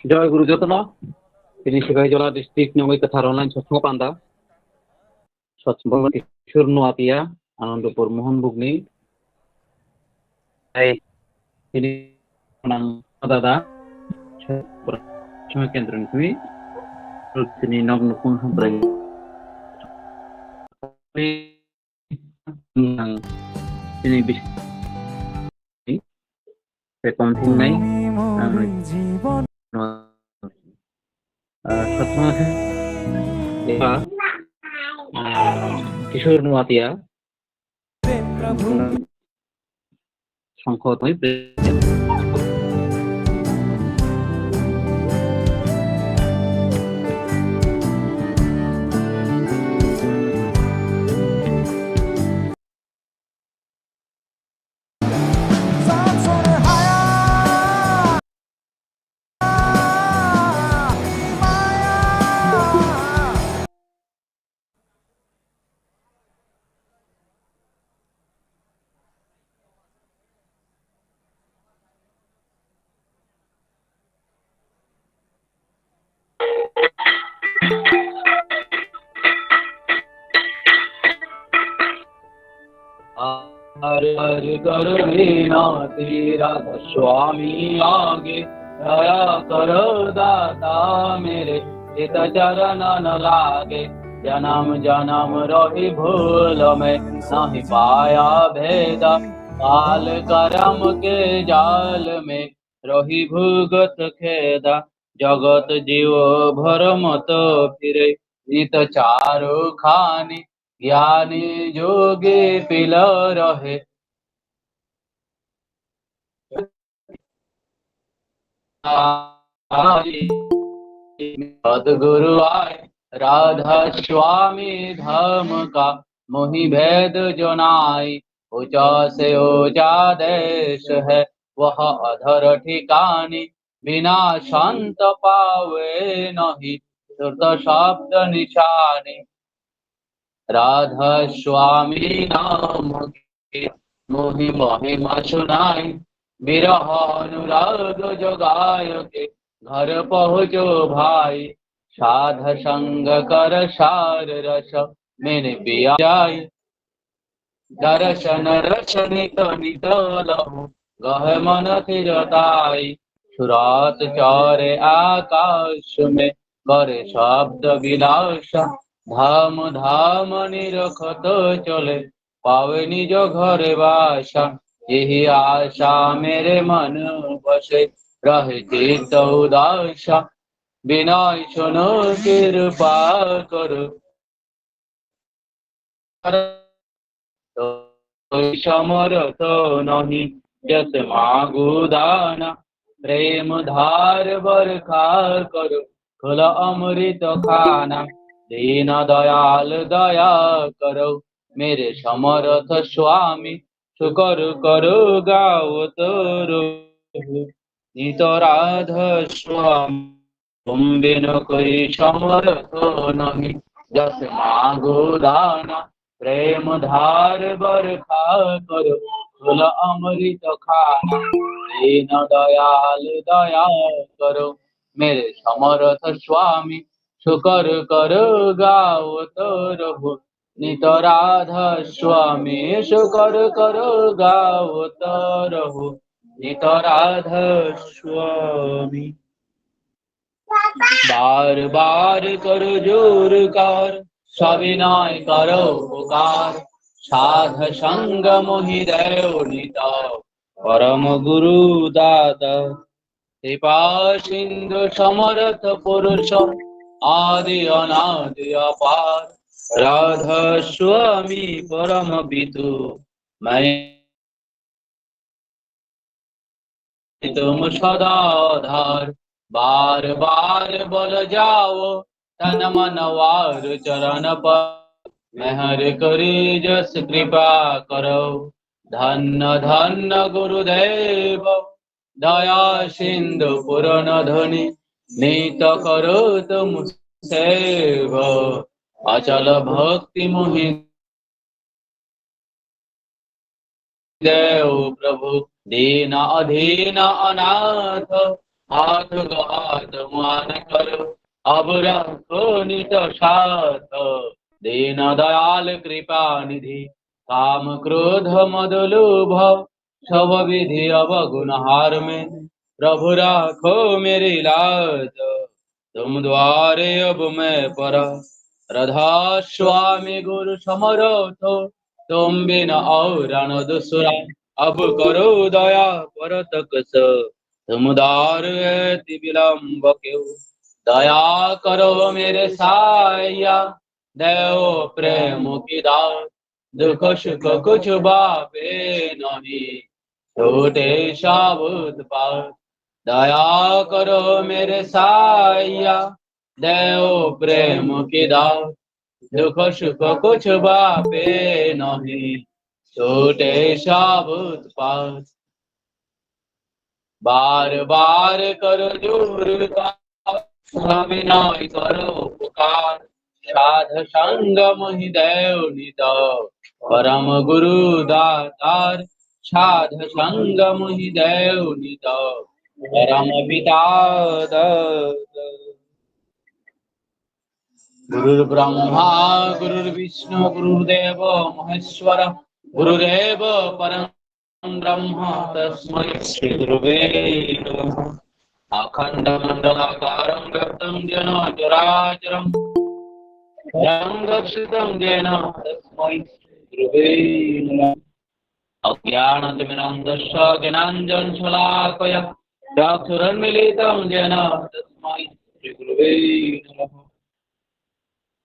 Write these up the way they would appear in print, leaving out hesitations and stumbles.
জয় গুরু যতন তিনি সিপাহীজলা ডিস্ট্রিক্ট নিয়মিত কথার অনলাইন সৎসঙ্গ পান্দা সৎসঙ্গ কিশোর নোয়াতিয়া আনন্দপুর মোহন বুগনি তিনি দাদা কেন্দ্র তিনি নগ্ন সম্প্রদায় তিনি kontinai কিশোর নোয়াতিয়া সংখ্যা तेरा स्वामी आगे दया करो दाता मेरे चित चरण न लागे जन्म जन्म रही भूल में नहीं पाया भेदा काल करम के जाल में रही भुगत खेदा जगत जीव भरम तो फिरे इत चारु खानी ज्ञानी जोगी पिल रहे सदगुरु आए राधा स्वामी धर्म का मोहि भेद जनाई ऊंचा से ऊंचा देश है वह अधर ठिकानी बिना संत पावे नहीं श्रुत शब्द निशानी राधा स्वामी नाम की मोहि महिमा सुनाई विरह अनुराग जगाय के घर पहुँचो भाई साध संग कर सार रस मेरे पिया जाय दर्शन रस नित नित लहु गह मन थिरताई सुरात चौरे आकाश में करे शब्द विलास धाम धाम निरखत चले पावे निज घरे बासा यही आशा मेरे मन बसे रहे चित्त उदासा विनय सुनो कृपा करो समरथ नहीं जस मागु दाना प्रेम धार बरखा करो खुला अमृत खाना दीन दयाल दया करो मेरे समर्थ स्वामी शुकर करो गाओ तोरो नित राधा स्वामी तुम बिन कोई समर्थ नहीं जस मागो दाना प्रेम धार बरखा करो खुला अमृत खाना दीन दयाल दया करो मेरे समर्थ स्वामी शुकर करो गाओ तोरो नित राधा स्वामी शुकर करो गाओ तोरो नित राधा स्वामी बार बार करो जोर कर सविनय करो पुकार साध संग मोहि देव निता परम गुरु दाता कृपा सिंधु समर्थ पुरुष आदि अनादि अपार राधा स्वामी परम विदु मैं तुम सदा आधार बार बार बोल जाओ तन मन वार चरण पर मेहर करी जस कृपा करो धन्य धन्य गुरुदेव दया सिंधु पुरन धनी नीत करो तुम सेव अचल भक्ति मोहि देव प्रभु दीन अधीन अनाथ हाथ हाथ मान करो अब रखो नित साथ दीन दयाल कृपा निधि काम क्रोध मद लोभ सब विधि अवगुण हार में प्रभु राखो मेरी लाज तुम द्वारे अब मैं पर राधा स्वामी गुरु समरथ तुम बिन और दूसरा अब करो दया पर तकस तुम दार ऐति विलंब क्यों दया करो मेरे साया देव प्रेम की दात दुख सुख कुछ बापे नहीं छोटे साबुत पात दया करो मेरे साया देव प्रेम की दात दुख सुख कुछ बापे नहीं छोटे साबुत पात बार बार करो जोर का विनय करो पुकार साध संग मोहि देव नित परम गुरु दातार साध संग मोहि देव नित परम पिता गुरुर्ब्रह्मा गुरुर्विष्णु गुरुर्देव महेश्वर गुरुरेव परम ब्रह्म तस्मै श्री गुरुवे नमः अखण्डमण्डलाकारं व्याप्तं येन चराचरं रङ्गक्षितं येन तस्मै श्रीगुरुवे नमः अज्ञानतिमिरन्धस्य ज्ञानाञ्जनशलाकया चक्षुरुन्मीलितं येन तस्मै श्रीगुरुवे नमः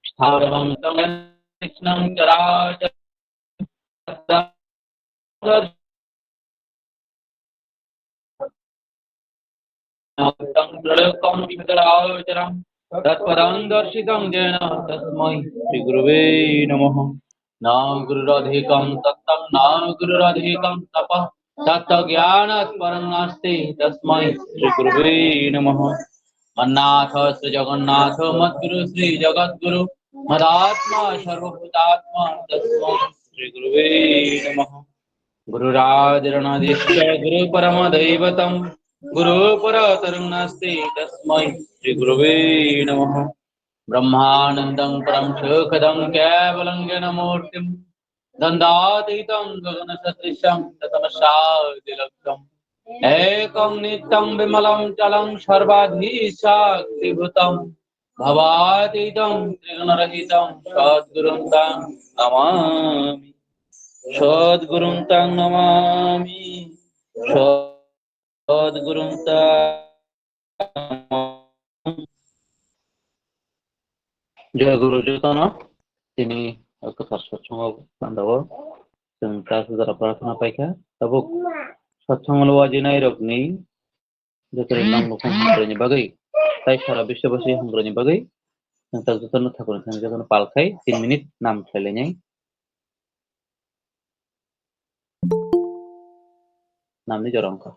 स्थावरं तं कृष्णं चराचरं प्रलयकं विकटराचरं तत्पदं दर्शितं येन तस्मै श्रीगुरुवे नमः न गुरुरधिकं तत्तं न गुरुरधिकं तपः तत्त्वज्ञानात् परं नास्ति तस्मै श्रीगुरुवे नमः मन्नाथ श्रीजगन्नाथ मद्गुरु श्रीजगद्गुरु मदात्मा सर्वभूतात्मा तस्मै श्रीगुरुवे नमः गुरुरादिरणदीश्च गुरुपरमदैवतं गुरुपरतरं नास्ति तस्मै श्रीगुरुवे नमः ब्रह्मानन्दं परं सुखदं केवलं ज्ञानमूर्तिं दन्दातीतं गगनसदृशं ततमसादिलक्ष्यम् एकं नित्यं विमलं चलं सर्वाधीशाक्तिभूतं भवातीतं त्रिगुणरहितं सद्गुरुं तं नमामि सद्गुरुं तं नमामि सद्गुरुं जय गुरु चेतन তিনি কথা সৎসঙ্গ বান্ধব जों दा जरा प्रार्थना पाइखा tabuk सत्संग wajinai rokni jotorai nangmukong hangroni bagai tai sara biশ্ববাসী hangroni bagai जों दा jotono thakur thang jotono palkhai 3 minute nam khlailai namni jorongkha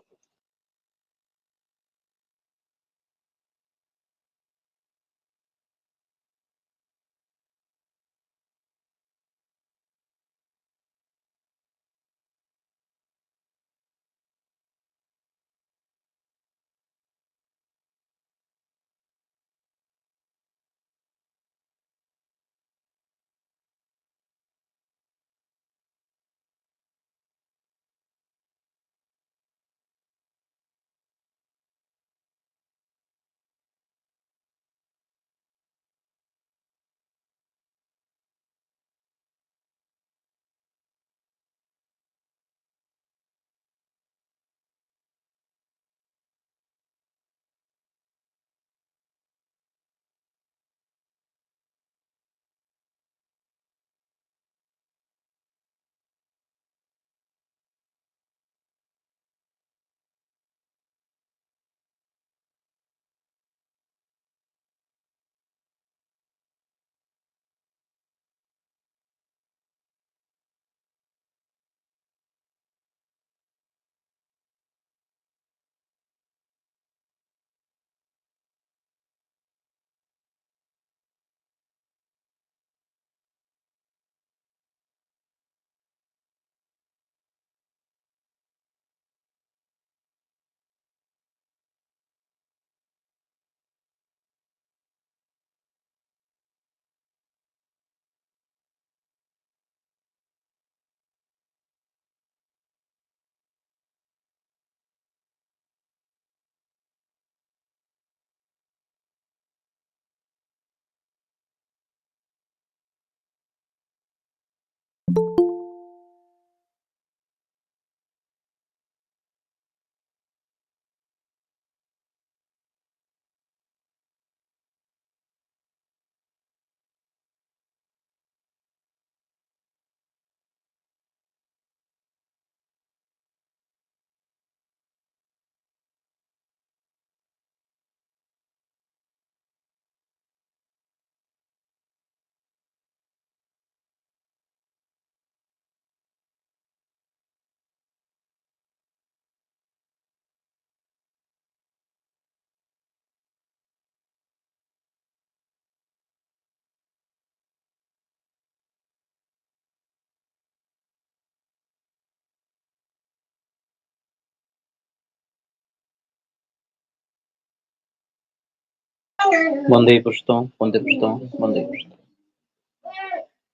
বন্দে পুষ্পম বন্দে পুষ্পম বন্দে পুষ্পম।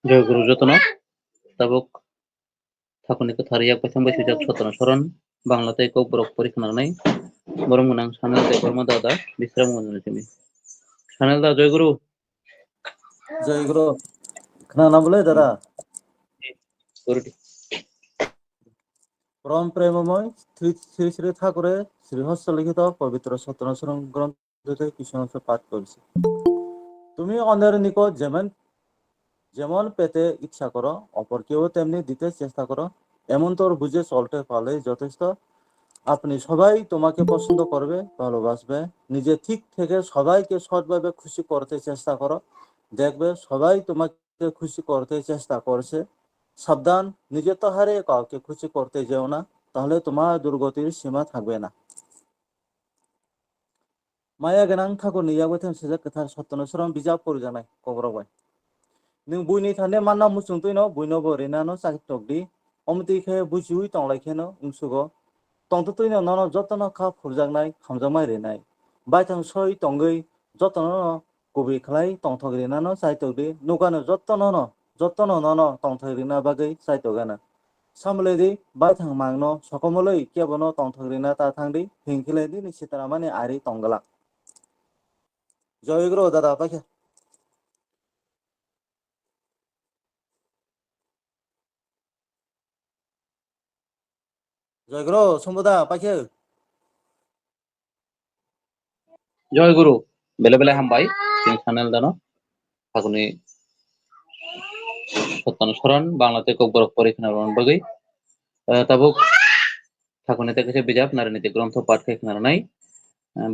জয় গুরু যতনা তাবক थाखुनिखौ थारिया बैसां बैसोजाक सतन सरण बांलाते कौ बरक परिखनानै बरं गोनां सानेल दे बरमा दादा बिस्राम मोनजोंनि सानेल दा जय गुरु जय गुरु खोनाना बोले दादा गुरु परम प्रेममय श्री श्री श्री ঠাকুরে শ্রীহস্ত লিখিত পবিত্র সত্যনাশরণ গ্রন্থতে কিছু অংশ পাঠ করেছি। তুমি অন্যের নিকট যেমন পেতে ইচ্ছা করো অপরকেও তেমনি দিতে চেষ্টা করো, এমন তোর বুঝে চলতে পারলে যথেষ্ট। আপনি সবাই তোমাকে পছন্দ করবে, ভালোবাসবে। নিজে ঠিক থেকে সবাইকে সৎভাবে খুশি করতে চেষ্টা করো, দেখবে সবাই তোমাকে খুশি করতে চেষ্টা করছে। সাবধান, নিজে তো হারে কাউকে খুশি করতে যেও না, তাহলে তোমার দুর্গতির সীমা থাকবে না। माया गोनां ठाकुरनि यावथें सेजा गोथार सत्यनाशरम बिजाब फरायजानाय कब्रावबाय नों बुइनि थाने मानना मुसुंतुइनो बुइनोबो रेनानो साकितकदि अमतिखे बुजिउइ तंलायखेनो उंसुगो तंतुतुइनो ननो जतनो खा फुरजांनाय खामजामाय रेनाय बायथां सय तंगै जतनो गुबै खलाय तंथगरेनानो साइतकदि नुगानो जतनो ननो तंथगरेना बागै साइतगानो सामलेदि बायथां मांनो सकमलै केबनो तंथगरेना ताथांदि हिंखिलेदि निसितारामानि आरि तंगला। जय गुरु दादा पाखे जय गुरु सम्बदा पाखे जय गुरु बेले बेले हामबाय जों सानेल दानो थाखुनि सतन सरण बांलाते कौ बरक परिखनानै बागै ताबुक थाखुनि तेकसे बिजाब नारिनिति ग्रन्थ पाठ खालामनानै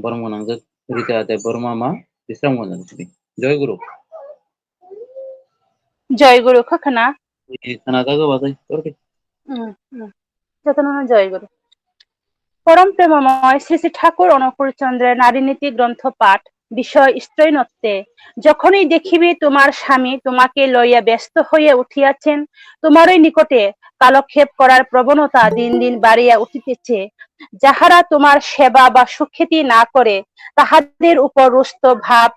बरं गोनांजों रिता दे बरमा मा बिस्राम मोनजोंनि जय गुरु जय गुरु खखना खोनाजा गोबाजै ओके যতনা জয় গুরু। পরম প্রেমময় শ্রী শ্রী ঠাকুর অনুকূলচন্দ্রের নারীনীতি গ্রন্থ পাঠ বিষয় স্ত্রৈণত্বে। যখনই দেখিবে তোমার স্বামী তোমাকে লইয়া ব্যস্ত হইয়া উঠিয়াছেন, তোমারই নিকটে কালক্ষেপ করার প্রবণতা দিন দিন বাড়িয়া উঠিতেছে, যাহারা তোমার সেবা বা সুখ্যাতি না করে তাহাদের উপর রুষ্ট ভাব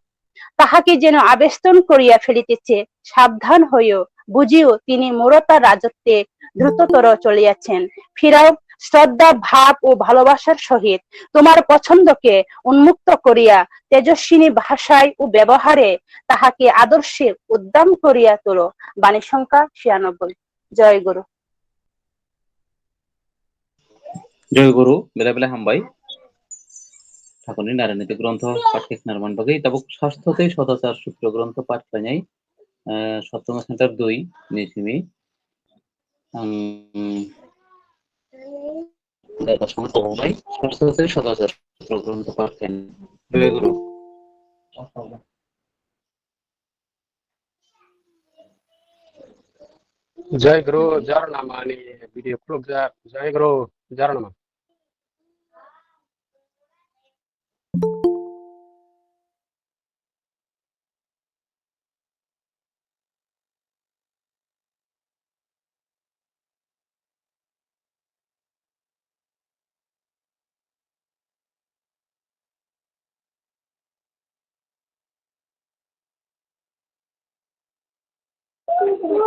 তাহাকে যেন আবেষ্টন করিয়া ফেলিতেছে, সাবধান হইও, বুঝিও তিনি মূঢ়তার রাজত্বে দ্রুততর চলিয়াছেন। ফিরাও শ্রদ্ধা ভাব ও ভালোবাসার সহিত তোমার পছন্দকে উন্মুক্ত করিয়া তেজস্বিনী ভাষায় ও ব্যবহারে তাহাকে আদর্শে উদ্দাম করিয়া তোলো। বাণী সংখ্যা ৯৬। জয় গুরু। जय गुरु बेले बेले हामबाय ठाकुरनि नारायणीति ग्रन्थ पाठ खालामनानै बागै ताबुक शास्त्रते सदाचार सूत्र ग्रन्थ पाठ खालामनाय सप्तम सेन्टार 2 निसिमि आं दादा संग तबाय शास्त्रते सदाचार सूत्र ग्रन्थ पाठ खालामनाय जय गुरु जय गुरु जारणमा आणि भिडिओ प्लग जय गुरु जारणमा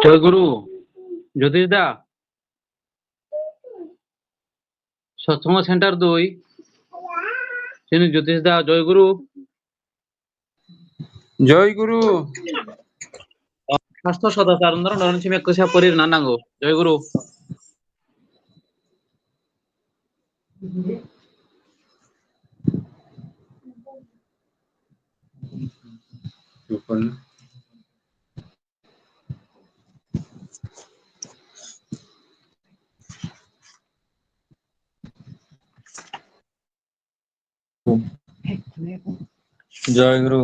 जय गुरु ज्योतिष दा सत्संग सेंटर 2 ज्योतिष दा जय गुरु शास्त्र सदाचार नरन सिमे कसा परिरना नांगौ जय गुरु जय गुरु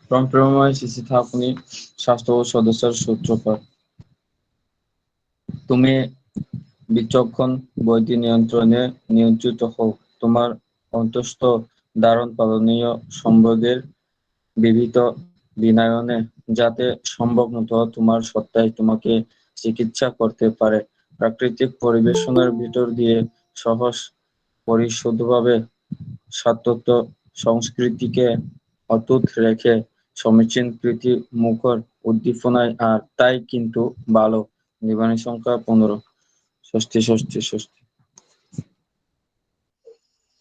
परम प्रेममय श्री ठाकुरनि शास्त्र ও সদস্যের সূত্রপাত। তুমি বিচক্ষণ বৈধি নিয়ন্ত্রণে নিয়ন্ত্রিত হও, তোমার অন্তস্থ ধারণ পালনীয় সম্ভোগের বিবিধ বিনয়নে, যাতে সম্ভব মতো তোমার সত্তায় তোমাকে চিকিৎসা করতে পারে। প্রাকৃতিক পরিবেশনার ভিতর দিয়ে সহজ পরিশুদ্ধভাবে স্বায়ত্ত সংস্কৃতিকে অটুট রেখে সমীচীন প্রীতি মুখর উদ্দীপনায় আর তাই কিন্তু ভালো। নিবানী সংখ্যা 15। ষষ্ঠী ষষ্ঠী ষষ্ঠী।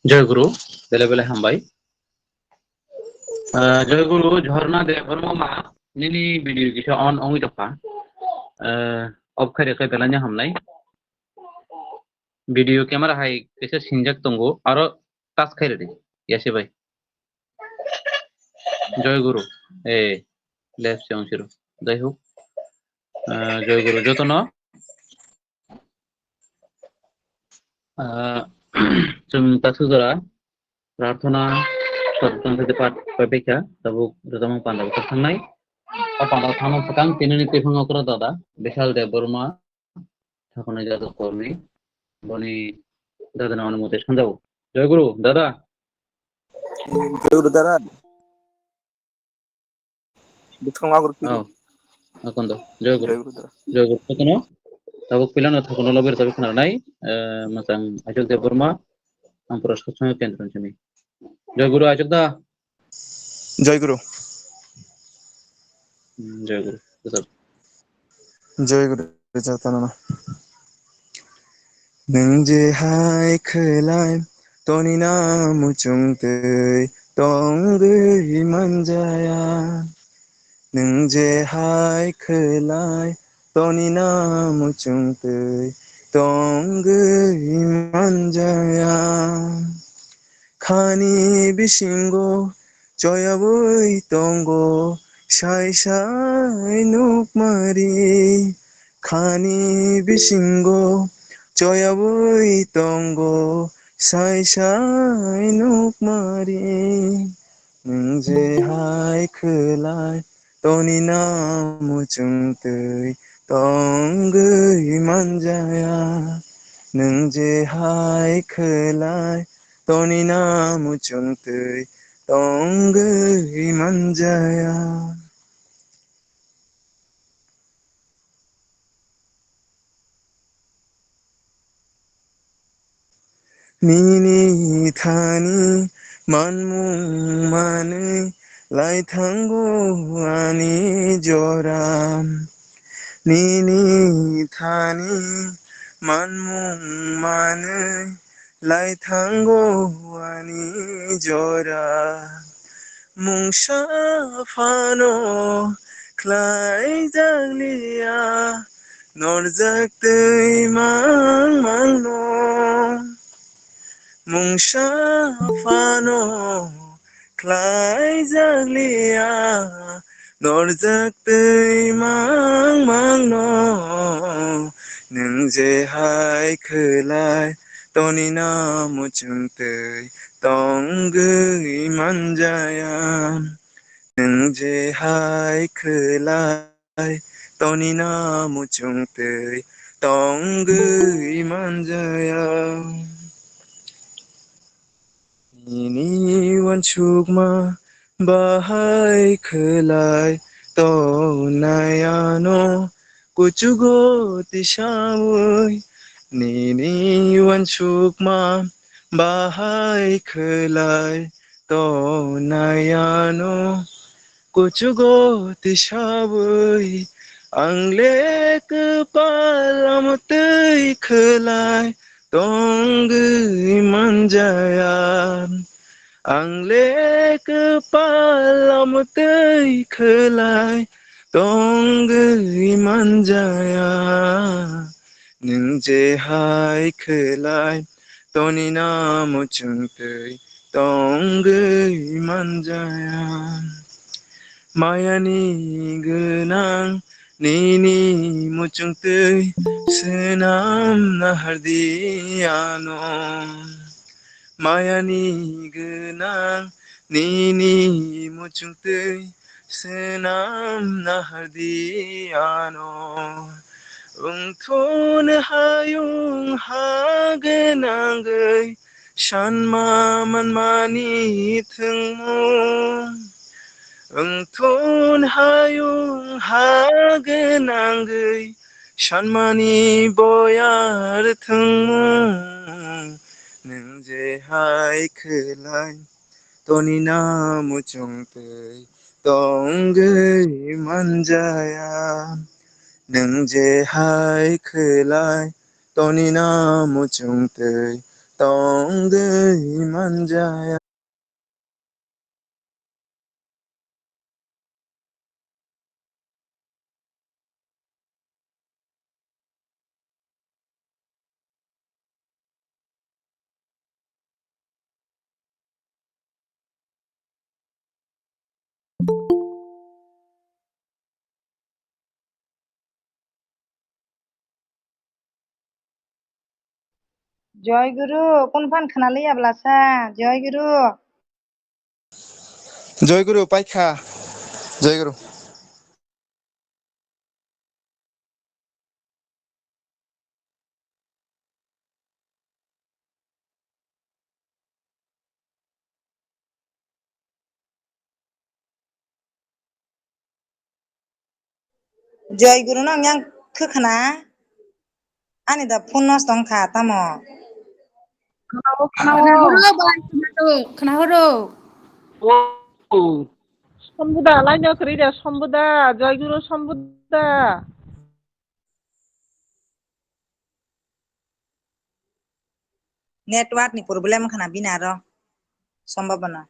জয় গুরু বেলে বেলে হামবাই জয় গুরু ঝর্ণা দে বর্মা নিনি ভিডিও কিছু অন অঙ্গি দফা অফ খাইরে খাই বেলাnya হামনাই ভিডিও ক্যামেরা হাই কেসে সিনজাক তঙ্গো আরো টাচ খাইরে দি ইয়াসে ভাই জয় গুরু এ লেফট অংশিরো যাই হোক জয় গুরু যতন जों तासुजरा प्रार्थना सत्संग पाठ पैपेखा tabuk rojamang pandau थांनाय pandau थांनो सकang तिननि तिफंग कर दादा बिशाल देव बर्मा ठाकुर जादव कर्मी बनि दादा नाम मते संजाव जय गुरु दादा Jauh darah, betul nggak औ berpikir. akondo जय गुरु Jauh darah. जतनो tabuk pilano थाकुनो लबेर tabi खोनानाय मोजां आजल देव बर्मा आं प्रसंग केन्द्र जोंनि जय गुरु आजल दा Jai Guru. जय गुरु गोजोन Jai Guru. Jatana. Nung je hai khelai, toni na muchung tei, tong gui manjaya. Nung je hai khelai, toni na muchung tei, tong gui manjaya. Khani bishingo, choyabui tongo, shai shai nuk mari. Khani bishingo, choyabui tongo, shai shai nuk mari. Nung je hai khelai, toni na muchung tei, tong gui manjaya. Nung je hai khelai, toni na muchung tei, tong gui manjaya. Nini thani manmung mane, lai thango ani joram. Nini thani manmung mane, lai thango ani jora. Mungsha fano klai jaglia, norzak tui mang mang no. Mungsha fano klai jaglia, norzak tui mang mang no. Nung je hai khelai, toni na muchung tei, tong gui manjaya. Nung je hai khelai, toni na muchung tei, tong gui manjaya. Nini wan chukma bahai khelai, to nayano kuchugo tishawoy. Nini wan chukma bahai khelai, to nayano kuchugo tishawoy. Angle kepala tei khelai, tong gui manjaya. Angle kepala tei khelai, tong gui manjaya. Nung je hai khelai, toni na muchung tei, tong gui manjaya. Mayani genang, nini muchung tei, senam nahardiano. Mayani genang, nini muchung tei, senam nahardiano. Ungthun hayung hagenang gei, shanma manmani thengmo. Ungthun hayung hagenang gei, सानमानि बयार थोंमुं नों जेहाय खोलाय तनि नामुचुंतै दंगै manjaya नों जेहाय खोलाय तनि नामुचुंतै दंगै manjaya জয়গুরু কোন fun খানালি আবলাসা জয়গুরু জয়গুরু পাইখা জয়গুরু জয়গুরু নং yang खोखोना ani da phone nos tong kha tamo खोनाहरो बाय खोनाहरो ও সম্বুদা লাইন করি দে সম্বুদা জয়গুরু সম্বুদা network ni problem khana binaro সম্ভাবনা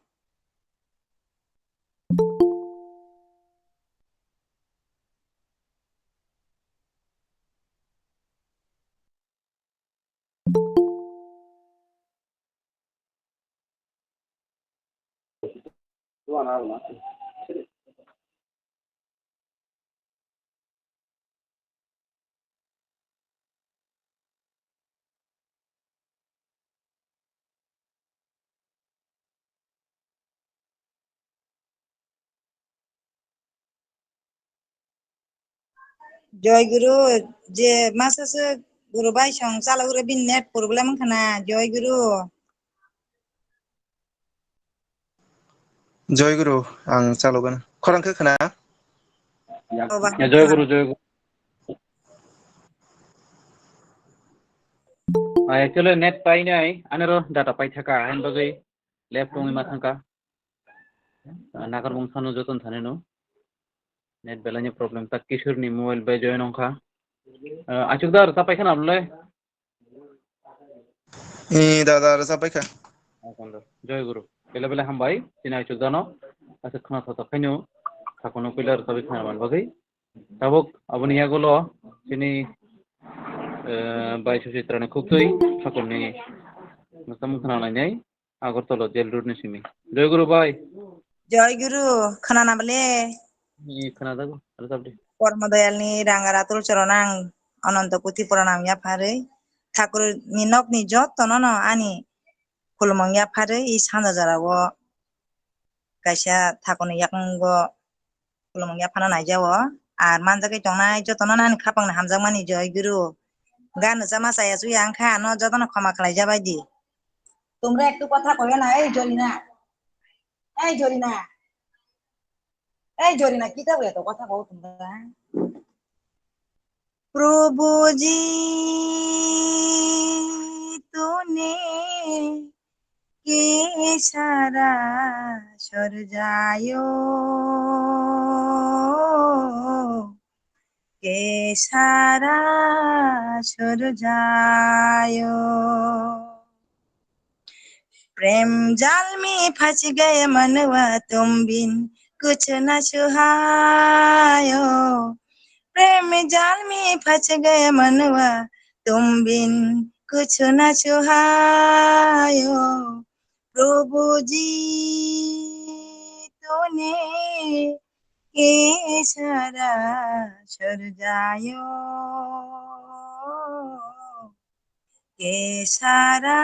জয়গুরু যে মাসাসে গুরু বাই সং চালাগুরে বিন নেট প্রবলেম খানা জয়গুরু জয়গুরু आं চালগोন খরাংখো खोना জয়গুরু জয়গুরু actually net pai nai anero data pai thaka han bagai laptop ma thangka nagar bung sanu joton thane no net belanya problem tak kishur ni mobile by join ongkha achukdar ta pai khana amle ই দাদা রসা পাইখা জয়গুরু bela bela hambai sina achukdano asa khana thata khaino thakono pilar sabi khana man bagai tabok aboni yagulo sini by susitrane khubtoi thakorni masamu khana nainai agortolo jail road ni simi Joyguru bhai জয়গুরু খানা না বলে khana dago ala sabdi কর্মদয়ালনি রাঙ্গারাতুল চরণাং অনন্ত পুথি প্রণামিয়া ফারে ঠাকুর নিনক নিজ তনন আনি খুলমংয়া ফারে ই সানজা জারাও কাইসা ঠাকুরনি ইয়াকঙ্গ খুলমংয়া ফানা নাইজাও আর মানজাকে টংনাই যতন আনি খাপাং হামজামানি জয়গুরু গান জামা চাইয়া জুই আংখা ন যতন ক্ষমা খালাই যাবাই দি তোমরা একটু কথা কইও না এই জরিনা এই জরিনা কি যাবো এত কথা কও তোমরা प्रभु जी तूने के सारा सर जायो के सारा सर जायो प्रेम जाल में फंस गए मनवा तुम बिन कुछ न सुहायो प्रेम जाल में फंस गए मनवा तुम बिन कुछ न सुहायो प्रभु जी तूने के सारा सर जायो के सारा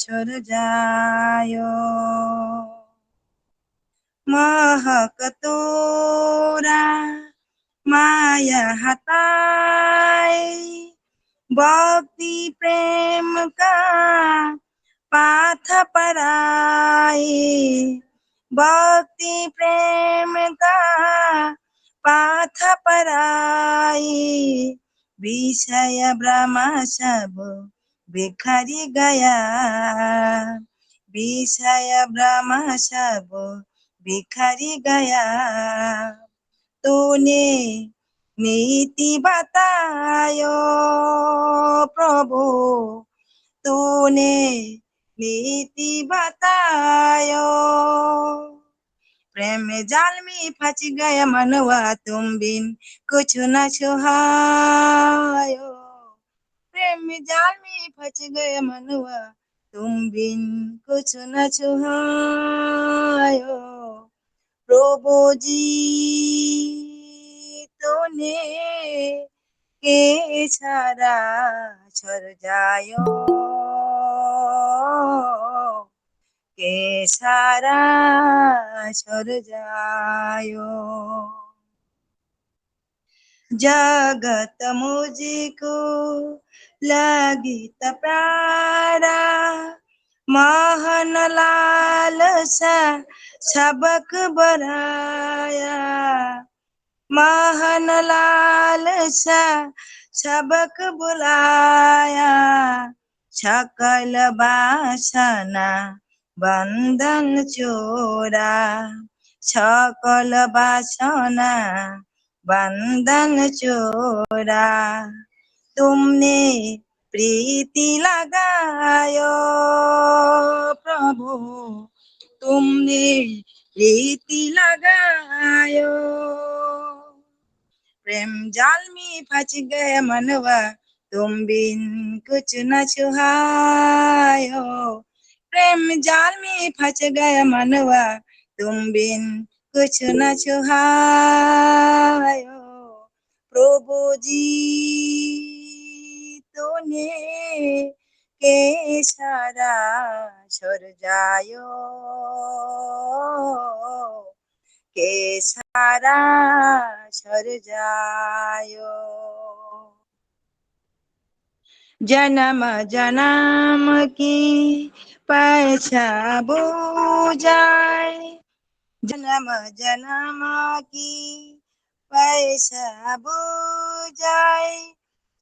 सर जायो महक तोरा माया हटाए भक्ति प्रेम का पाथ पराए भक्ति प्रेम का पाथ पराए बिछाया ब्रह्मा सब भिखारी गया बिछाया ब्रह्मा सब भिखारी गया तूने नीति बतायो प्रभु तूने नीति बतायो प्रेम जाल में फंस गया मनवा तुम बिन कुछ न छुहायो प्रेम जाल में फंस गया मनवा तुम बिन कुछ न छुहायो प्रभु जी तूने के सारा छोड़ जायो के सारा छोड़ जायो जगत मुझको लगी त प्यारा मोहन लाल सा सबक बढ़ाया मोहन लाल सा सबक बुलाया सकल वासना बंधन चोरा सकल वासना बंधन चोरा तुमने प्रीति लगायो प्रभु तुमने प्रीति लगायो प्रेम जाल में फंस गए मनवा तुम बिन कुछ न छुहायो प्रेम जाल में फंस गए मनवा तुम बिन कुछ न छुहायो प्रभु जी तूने के सारा छोड़ जायो के सारा छोड़ जायो जन्म जन्म की पैसा बुझाए जन्म जन्म की पैसा बुझाए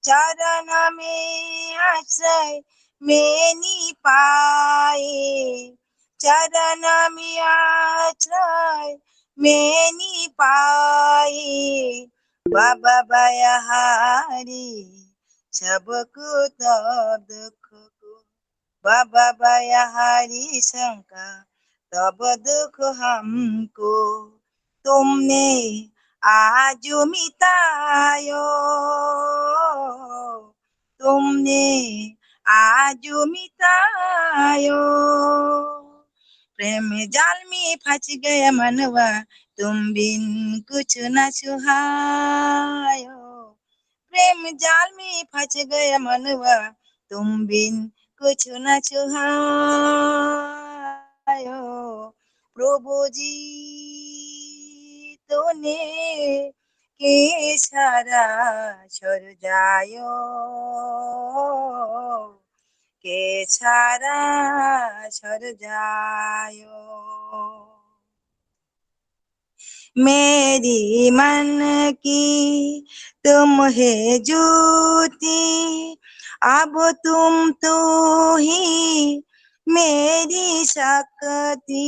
चरण में आश्रय मैंने पाए चरण में आश्रय मैंने पाए बाबा बयाहारी सबको तब दुख को बाबा बयाहारी शंका तब दुख हमको तुमने आज मिटायो तुमने आज मिटायो प्रेम जाल में फंस गया मनवा तुम बिन कुछ न छुहायो प्रेम जाल में फंस गया मनवा तुम बिन कुछ न छुहायो प्रभु जी तूने के सारा छोड़ जायो के सारा छोड़ जायो मेरी मन की तुम है ज्योति अब तुम तो ही मेरी शक्ति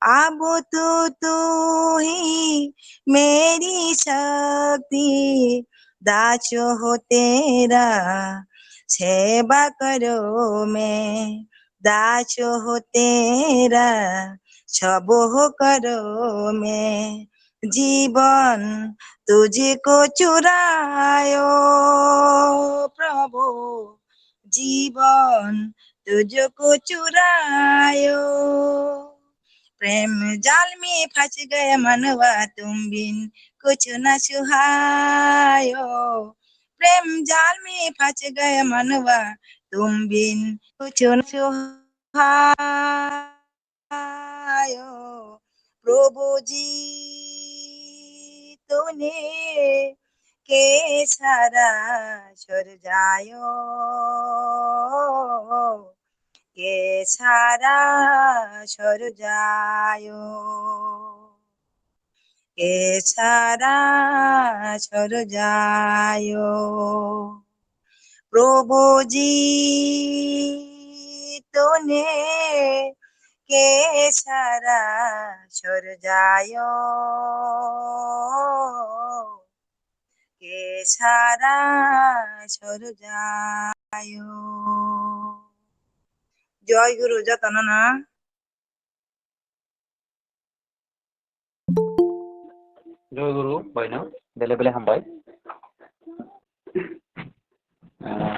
अब तो ही मेरी शक्ति दाचो हो तेरा सेवा करो मैं दाचो हो तेरा छबो करो मैं जीवन तुझको चुरायो प्रभु जीवन तुझको चुरायो प्रेम जाल में फंस गया मनवा तुम बिन कुछ न सुहायो प्रेम जाल में फंस गया मनवा तुम बिन कुछ न सुहायो प्रभु जी तूने के सारा छोड़ जायो के सारा छोड़ जायो কে ছাড়া ছর যায় প্রভুজি তোনে কে ছাড়া ছর যায় কে ছাড়া ছর যায় জয় গুরু যতন না Joy Guru, by now, bele hambai.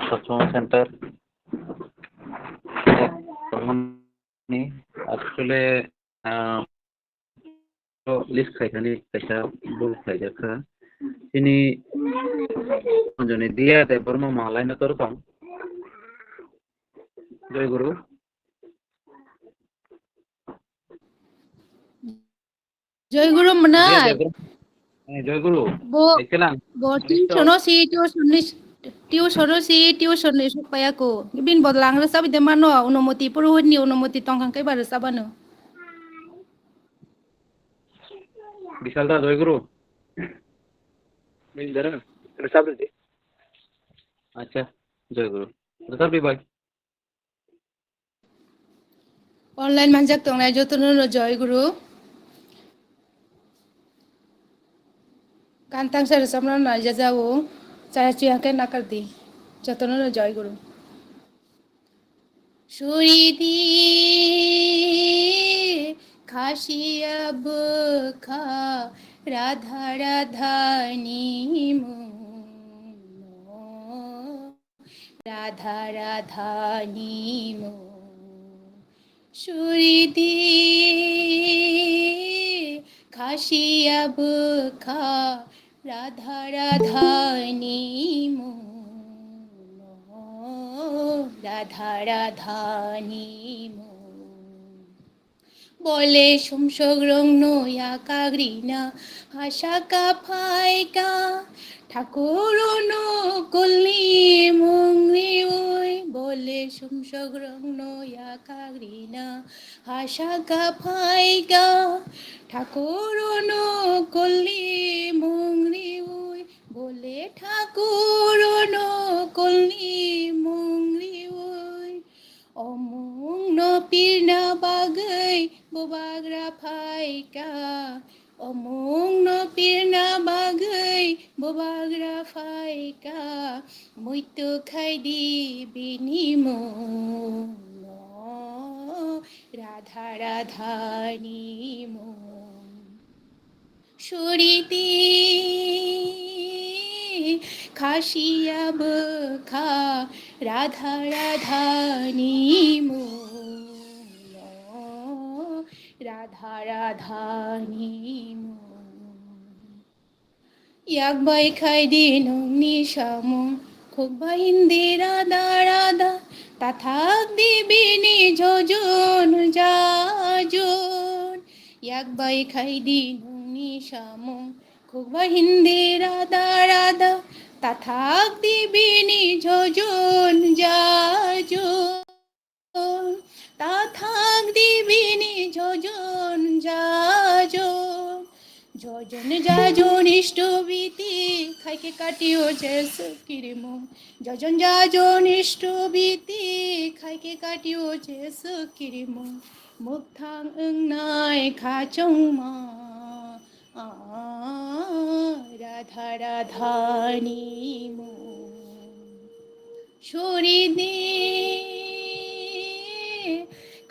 Satsang Center. Ni actually list khaikani kaisa bul khaijaka. Sini joni dia te Burma malai na torpam. Joy Guru. Joy Guru Monai Joy Guru. bo Ekelang. bo tuition supaya ko bin bodlang ra sabi de mano অনুমতি পুরোহিত ni অনুমতি tongkang kai bar sabano Vishal da Joy Guru. Min dara. Resab de. Acha. Joy Guru. Resab di bhai. online manjak tongnai jotono জয় গুরু kantang sar samna na jajao cara cuyakai nakar di jotono জয় গুরু সুরিদি খাসিয়া বখা রাধা রাধানি রাধা রাধানি সুরিদি খাসিয়া বখা রাধা রাধানি রাধা রাধানি বলে সোমসগ্রং নয়া কাগরিনা হাসা কাফাইকা ঠাকুর কলি মংরি ওই বলে সোমসগ্রং নয়া কাগরিনা হাসা কাফাইকা ঠাকুর কলি মংরি ওই বলে ঠাকুর কলি মংরি ওই অমুং নপির না বাগৈ bobagra phaika omong no pirna bagai bobagra phaika muito khai di binimo no radha radhani mo suriti khashiya bkha radha radhani mo Radha রাধানি ইয়াক বাই খাই দিন নিশামো খুব বাইন্দি রাধা রাধা তাথাক দিবিনি যোজন যাজন ইয়াক বাই খাই দিন নিশামো খুব বাইন্দি রাধা রাধা তাথাক দিবিনি যোজন যাজন তাথাক দিবিনি যোজন যাজন যোজন যাজন ইষ্টবিতি খাইকে কাটিও জেস কিরিমো যোজন যাজন ইষ্টবিতি খাইকে কাটিও জেস কিরিমো মুক্থাং নাই খাচং মা রাধা রাধানি মো শরীদে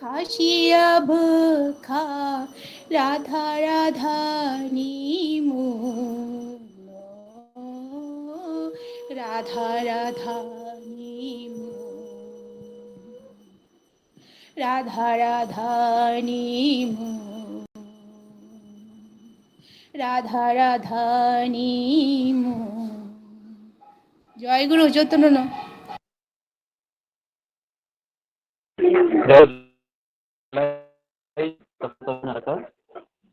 খাসিয়া বখা রাধা রাধানি মো রাধা রাধানি মো রাধা রাধানি মো রাধা রাধানি মো জয় গুরু যতন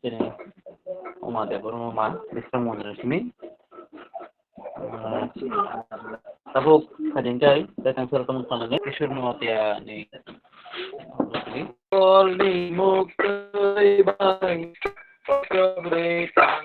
Ini umat ya baru mama bisa mau resmi. Tapi kadang kali datang surat teman-teman ni kisur mau dia ni. Kali mukti bang, kebretan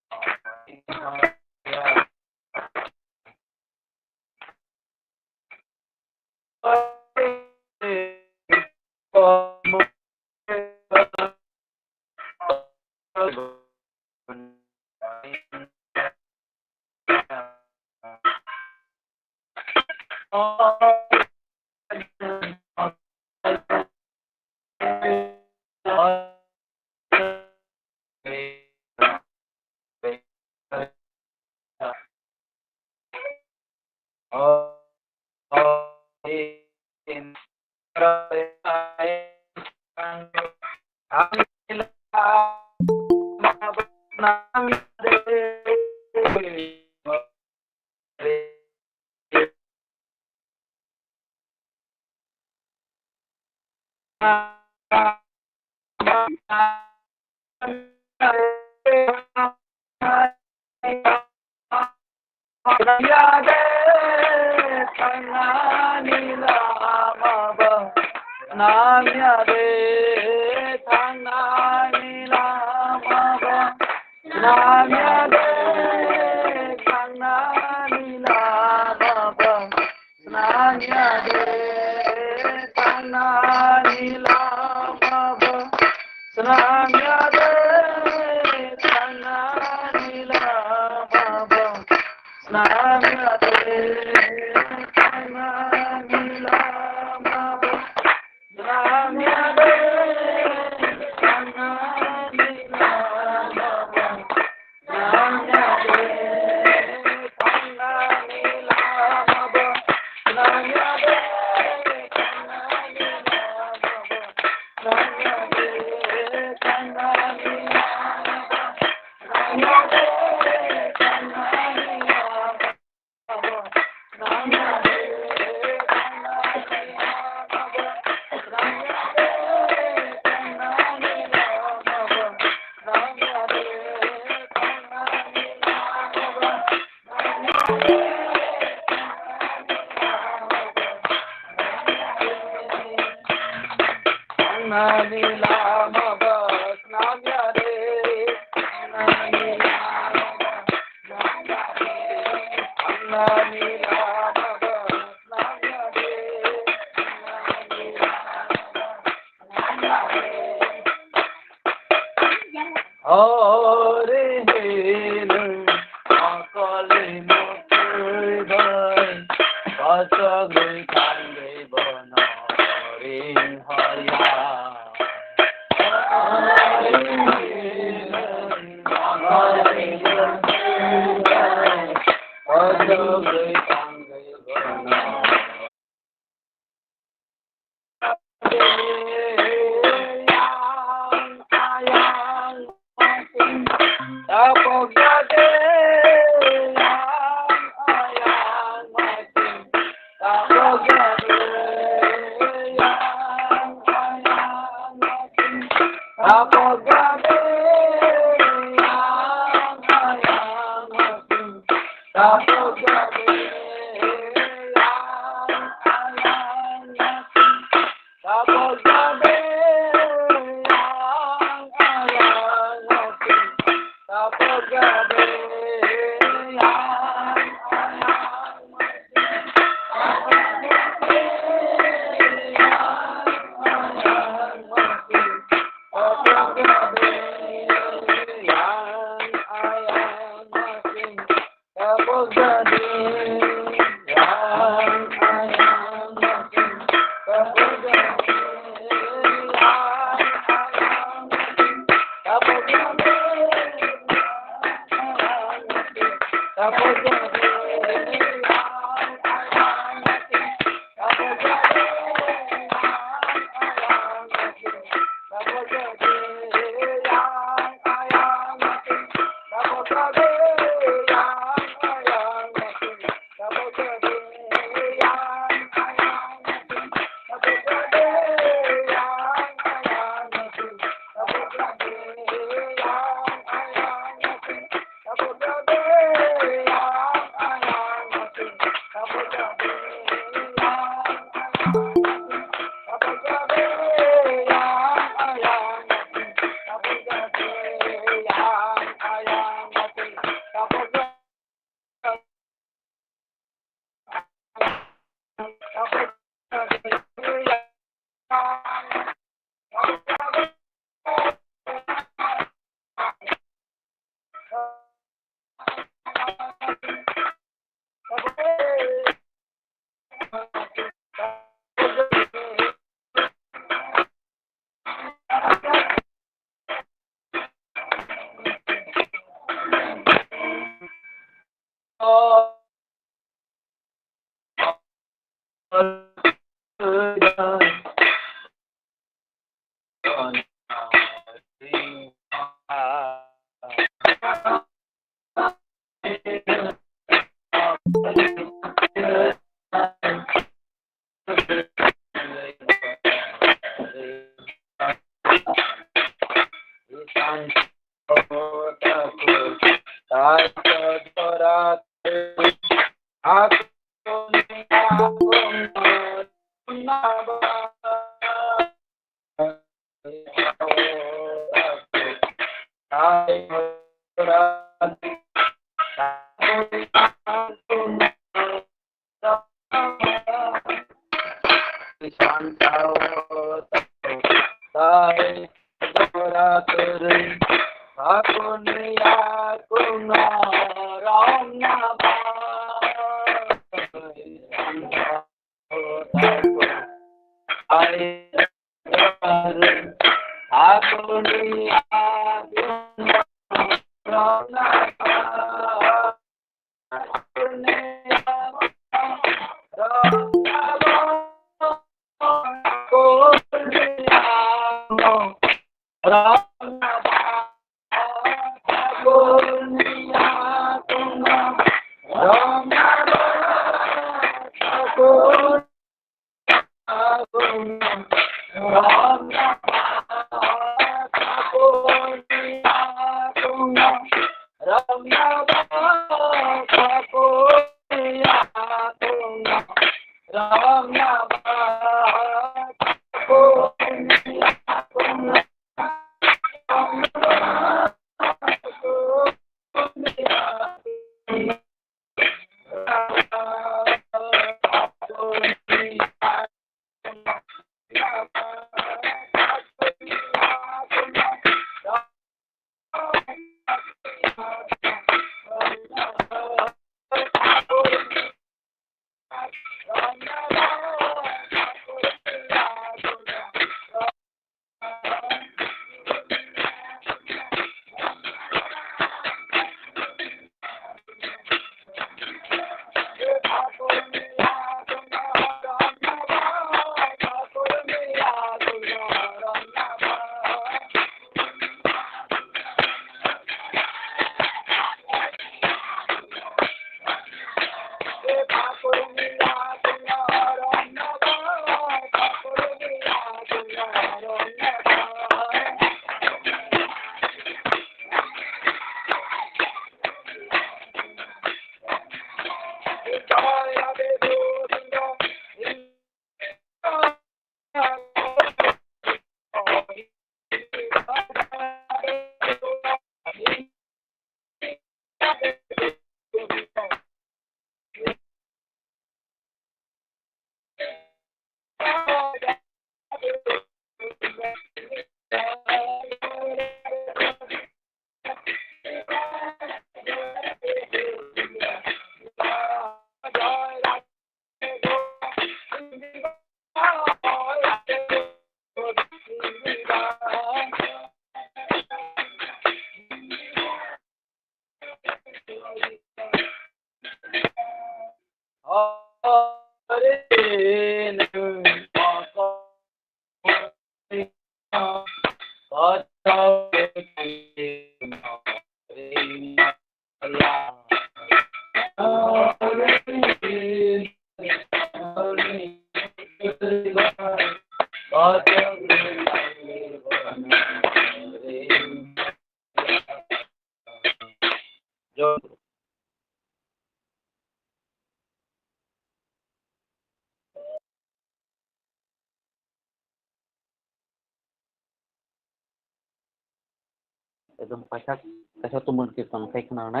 एकदम kaisa tumun kirtan kai khana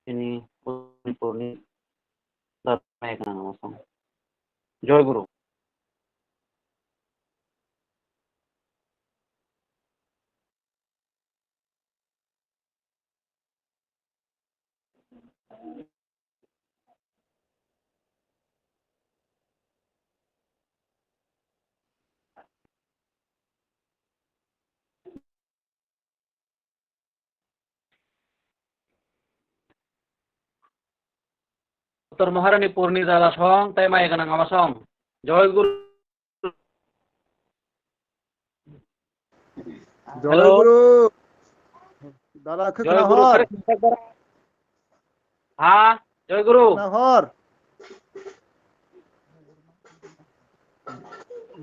ini purni datang kana ngasam joy guru Dr. Maharani Purni Jala Song, tema yang nama song. Joy Guru. জয় গুরু দাদা জয় গুরু হর হ্যাঁ জয় গুরু হর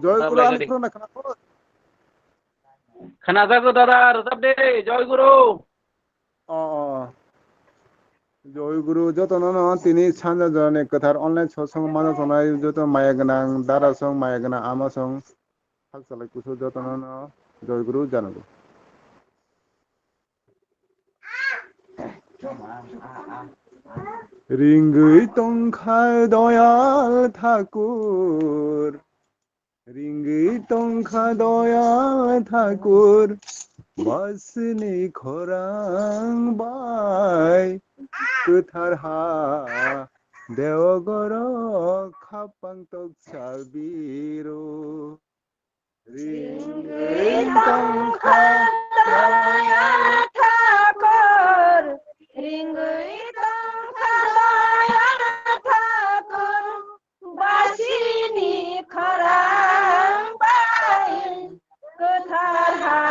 জয় গুরু Sablay আমি gadi. পুরো না হর খানা যাগো দাদা রোজাব দে জয় গুরু অ জয় গুরু যতন তিনি সানজা জনে কথার অনলাइन সৎসঙ্গ মানা সনাই যত মায়া গোনাं দারা সং মায়া গোনাं আমা সং হালসালাই কুসু যতন জয় গুরু জানাবো রিঙ্গুই তংখায় দয়াল ঠাকুর রিঙ্গুই তংখা দয়াল ঠাকুর বাসনি খোরাং বাই কুথার হা দেওগর খাপাং তক সাবিরো রিঙ্গুই তংখা দয়াল ঠাকুর রিঙ্গুই তংখা দয়াল ঠাকুর বাসনি খোরাং by Kuthar Ha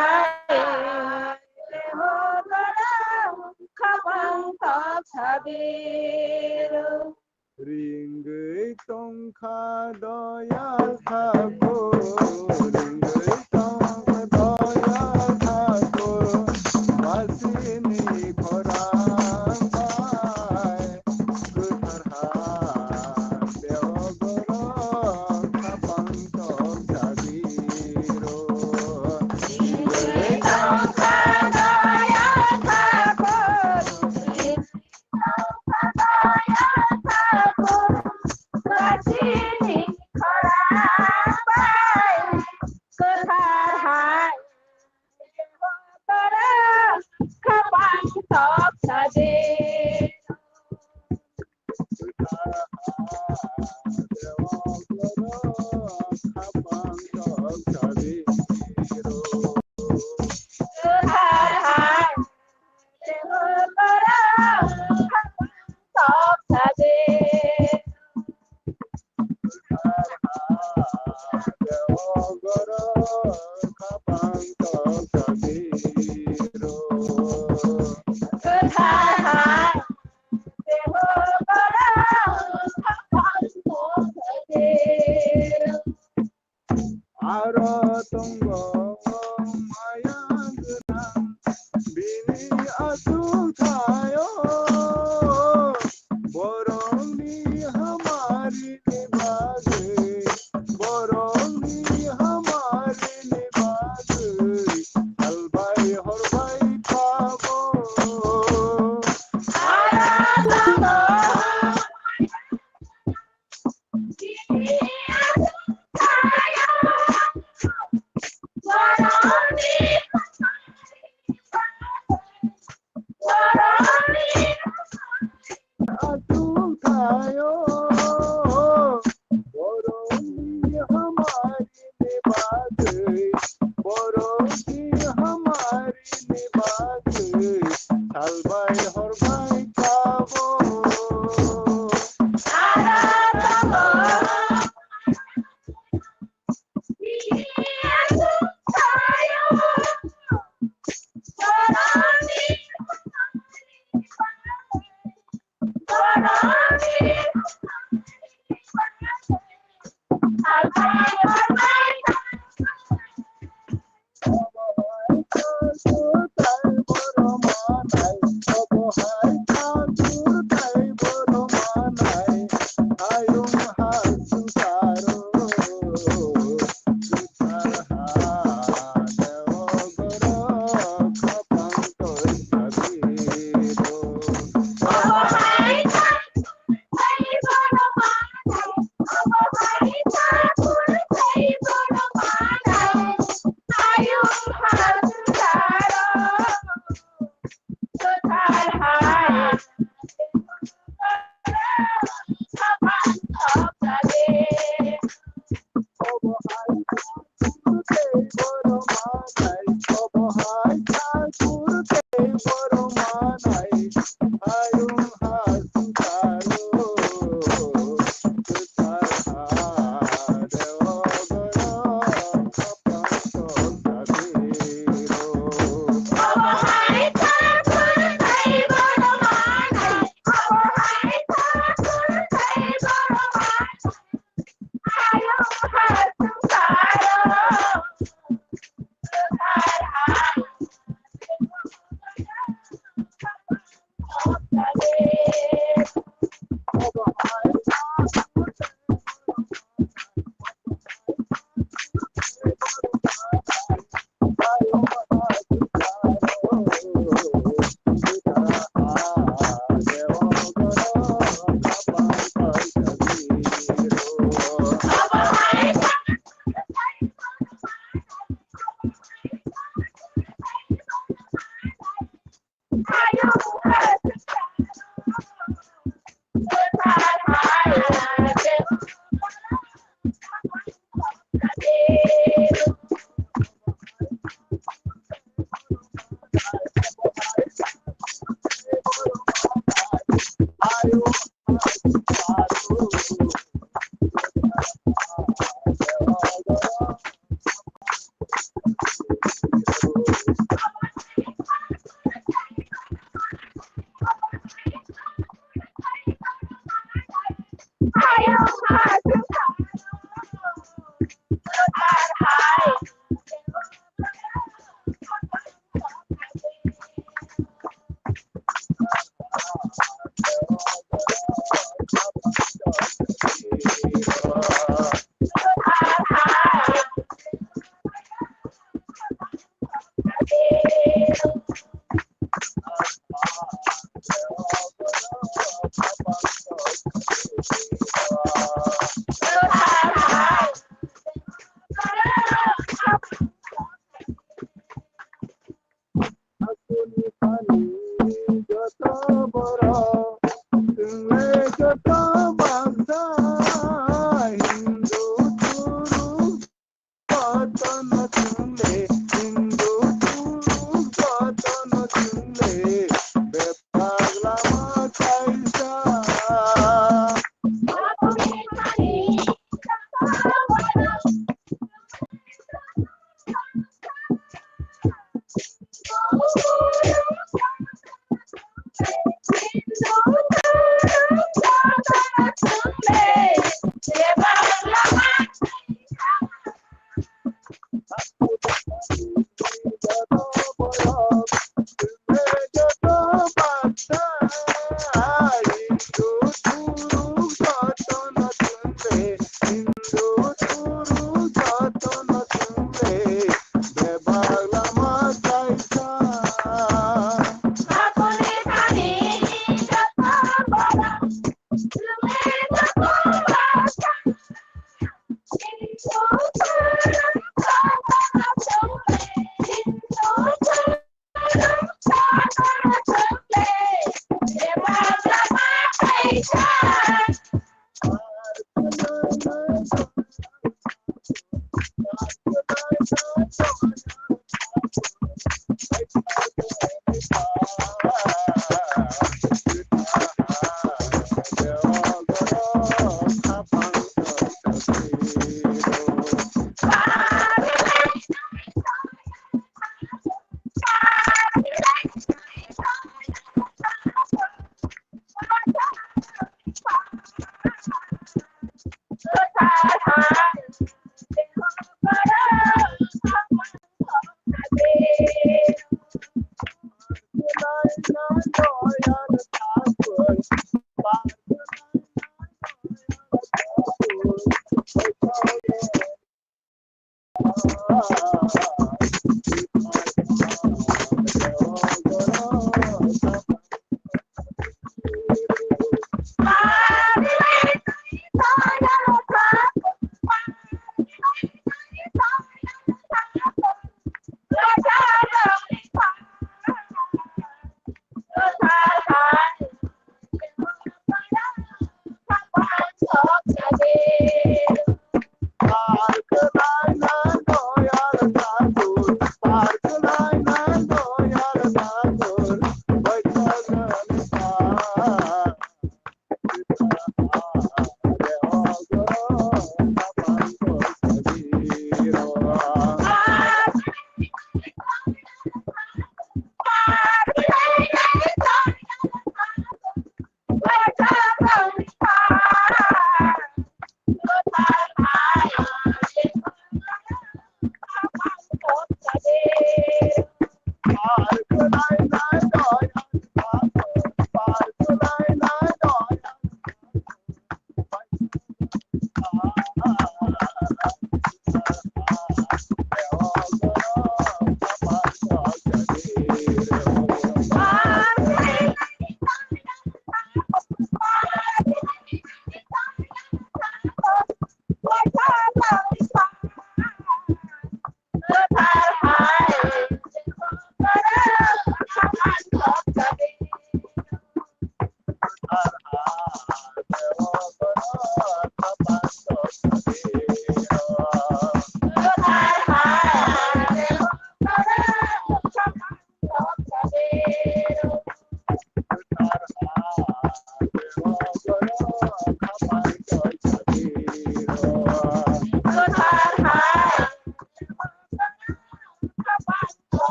রিঙ্গুই Tankha Dayal Thakur রিঙ্গুই Tankha Dayal Thakur বাসিনি খোরাং by Kuthar হা দেওগর খাপাং তক সাবিরো রিঙ্গুই তংখা দয়াল ঠাকুর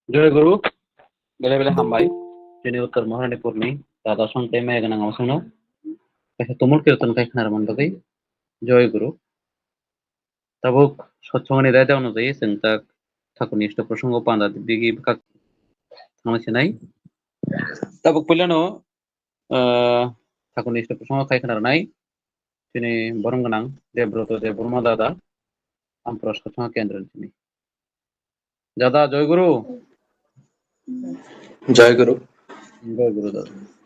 जय गुरु बेले बेले हामबाय दिनै उत्तर महारानीपुरनि दादा संथाय माया गोनां आवासावनो खायसे तुमुल कीर्तन खाय खोनानो मोनबाखै जय गुरु tabuk सत्संगनि रायदाव नुजायो जों दा ठाकुरनि इष्ट प्रसंग पान्दा दिगि थांनाय tabuk पहिलानो ठाकुरनि इष्ट प्रसंग खाय खोनानाय दिनै बरं गोनां देब्रत देव ब्रह्म दादा आमप्र सत्संग केन्द्र दिनै दादा जय गुरु जय गुरु दादा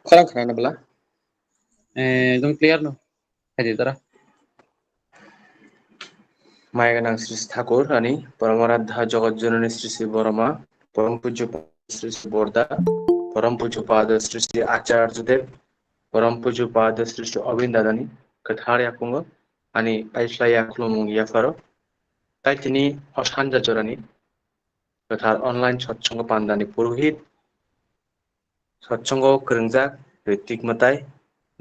खरां खोनानो बोला एकदम क्लियर नो खायदे दारा माया गोनां श्री श्री ठाकुर रानी परमाराध्या जगत जननी श्री श्री बरमा परम पूज्य श्री श्री बोरदा परम पूज्य पाद श्री श्री आचार्य देव परम पूज्य पाद श्री श्री अरविंद दादानि गोथार याफुङो आनि पाइस्लाया खुलुमु याफारो ताइतिनि असानजा जरानि गोथार अनलाइन सत्संग पान्दानि पुरहित सत्संग फोरोंजाक ऋतिक मताय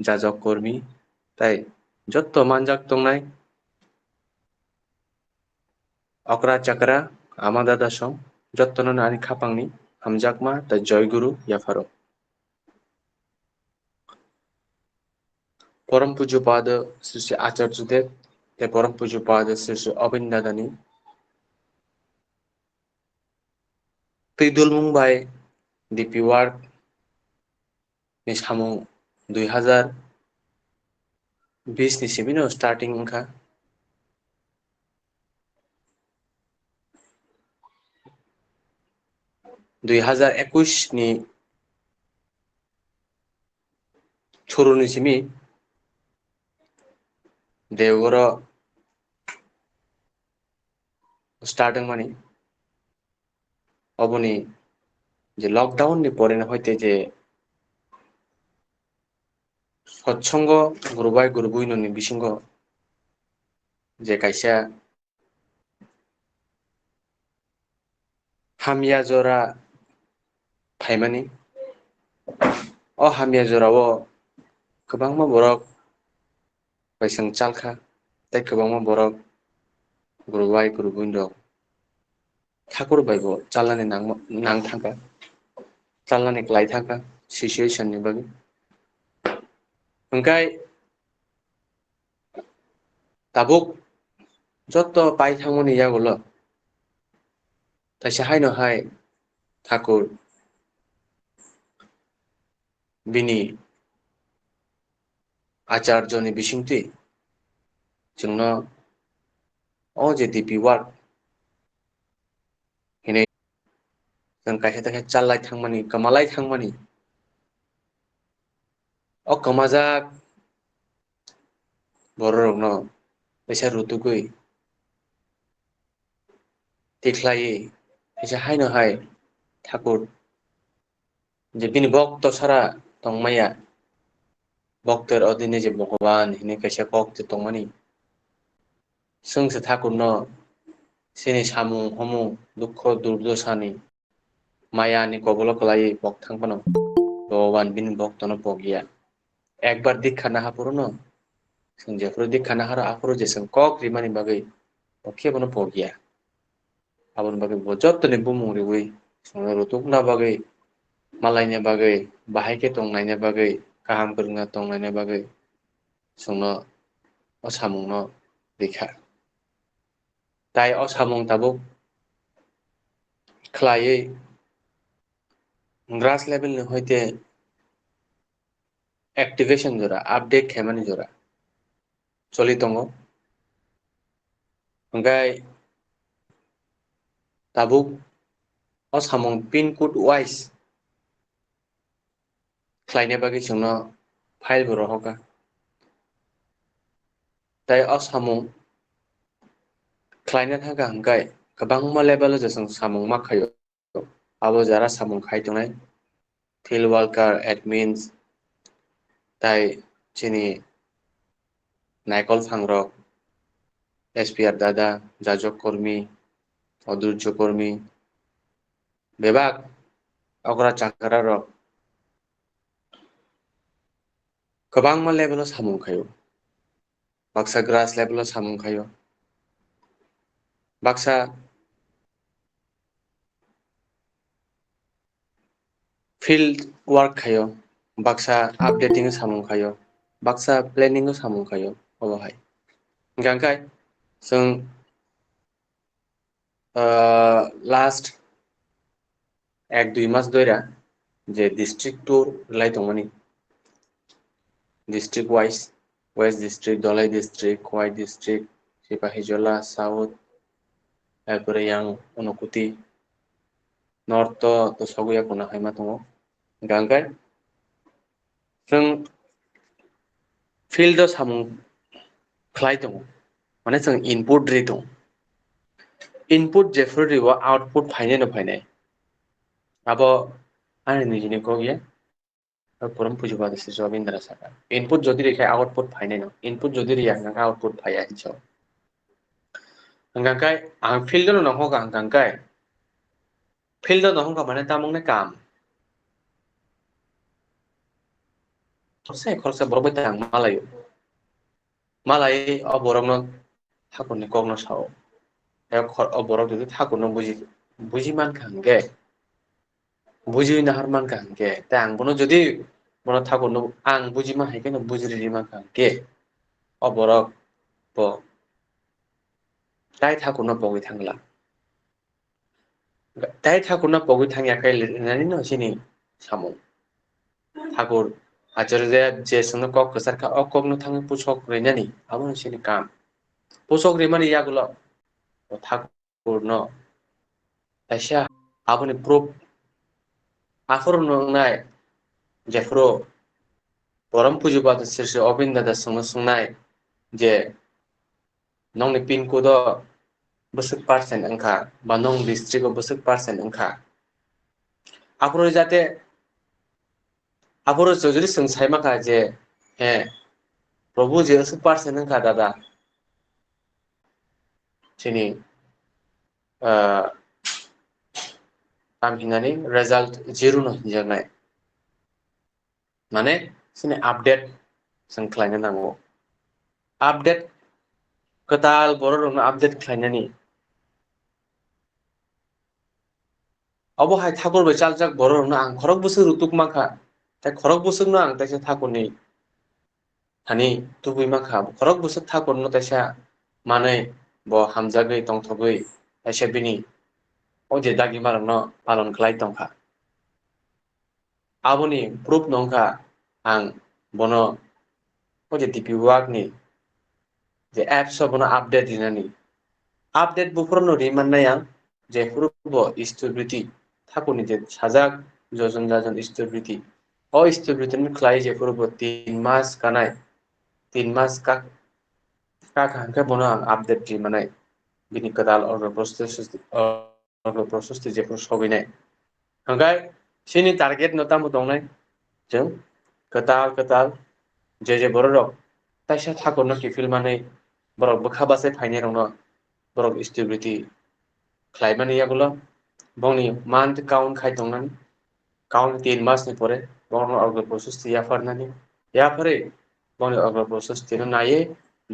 जाजक कर्मी ताइ जत्त मानजाक तंनाय अकरा चक्रा आमा दादा सं जत्तनो नानि खापांनि हामजाकमा ताइ जय गुरु याफारो परम पूज्य पाद श्री श्री आचार्य देव ते परम पूज्य पाद श्री श्री अरविंद दादानि तैदुल मुंबाइ डिपि वार्ड नि सामुं 2020 नि सिबिनो स्टार्टिं उनखा 2021 नि छोरुनि सिमि देवगर स्टार्टिं मानि अबनि जे लकडाउन नि परेन हयते जे सत्संग गुरुबाय गुरुबुइननि बिसिंग जे कायसा हामिया जरा थाइमानि अ हामिया जराव गोबांमा बरक बायसां चालखा ताइ गोबांमा बरक गुरुबाय गुरुबुइन रक ठाकुर बायबो चालनानि नां थांखा चालनानि क्लाय थांखा सिचुएशन नि बागै ओंखाय ताबुक जत्त पाइ थांमोनि यागुल ताइसा हायनो हाय ठाकुर बिनि आचार्यनि बिसिंति जोंनो अ जे डिपि वार्ड जों खायसे खायसे चाललाय थांमानि कमालाय थांमानि अ कमाजाक बर' रगनो बैसा रुतुगै देख्लायै खायसे हायनो हाय ठाकुर जे बिनि भक्त सारा तंमाया भक्तर अधीने जे भगवान हिने कैसे भक्त तंमानि सोंसे ठाकुरनो सिनि सामु हमु दुख दुर्दशानि मायानि गबल कलायै भक्तांपनो भगवान बिनि भक्तनो भगिया एक बार दिखा हापुरो न संजेफोर दिखा हारा आपुरो जेसं कक रिमानि बागै खेबनो भगिया आबन बागै बजत्तनि बुमुंरिवै संनो रुतुकना बागै मालायनि बागै बाहायके तंनायनि बागै गाहाम फोरोंना तंनायनि बागै संनो असामुंनो रैखा ताइ असामुं ताबुक ख्लायै ग्रास लेभेल नि हयते एक्टिवेशन जरा आपडेट खेमानि जरा चलि दङ ओंखाय ताबुक असामुं पिन कड वाइज ख्लायनि बागै सोंनो फाइल बरहका ताइ असामुं ख्लायनो थाखा हंखाय गोबां मा level जेसं सामुं माखायो abo jara samung khai tongnai field worker admins tai chini naikol phangrok SPR dada jajok kormi odurjo kormi bebak okra chakra rok kwbangma level o samung khaio baksa grass level o samung khaio baksa field work khaio baksa updating o samung khaio baksa planning o samung khaio obo hai gangkai जों last 1-2 मास धोरा जे district tour लाइ दंमोन district wise west district Dhalai district Khowai district Sipahijala south एरपरे yang Unukkuti north तो सगुया कोना हायमा दङ गांगाय जों फिल्ड सामुं ख्लाय दङ माने जों इनपुट रे दं इनपुट जेफोर रिवा आउटपुट फायनाय न फायनाय abo ani nijini ko ye puram pujuba desi job indra saka input jodi rekha output phainai no input jodi riya nga output phaya hincho angkai ang field no ho ga angkai field no ho ga mane tamong ne kam khorsa borok tang malai oborok no thakun ni kok no sao oborok jodi thakun no buji man khangge buji na harman khangge tang bono jodi bono thakun no ang buji ma haike no bujiri ma khangge oborok bo tai thakun no pogi thangla tai thakun no pogi thangya kai nani no sini samung thakur ajarje je sunu kok kasar ka okok no thang puchok renani abon sini kam puchok remani yagulo thakur no aisha aboni proof afur no nai jefro poram pujuba sirse obinda da sunu sungnai je nongni pin code besuk persen angka banong district o besuk persen angka apro jate apro jodi sung sai maka je he Prabhu J besuk persen angka dada sini amhinani result 0 no hinjanai mane sini update sung khlaina nango update ketal borok no update khlainani abo hai thakur bai chaljak borok no ang khorok busuk rutuk makha ta khorok busuk no ang taisa thakur ni hani tubui makha khorok busuk thakur no taisa manai bo hamjagoi tongthogoi taisa bini oje dagi marang no palon khlai tongkha aboni proof nongkha ang bono oje dp work ni je apps bono update dinani update buforo no riman nayang je purbo stability thakuni je sajak jojon jajon stability o stability ni khlai je purbo 3 mas kanai 3 mas ka khangke bono ang update rimanai bini kadal order process je pro sobinai hangkai sini target no tamu dongnai jeng ketal je borok taisa thakur no ki filmanai borok bokhabase phainai rong no borok stability khlaimani yagulo bongni month count khai tongnani count 3 mas ni pore bongno order process ya farnani ya pore bongni order process tino naye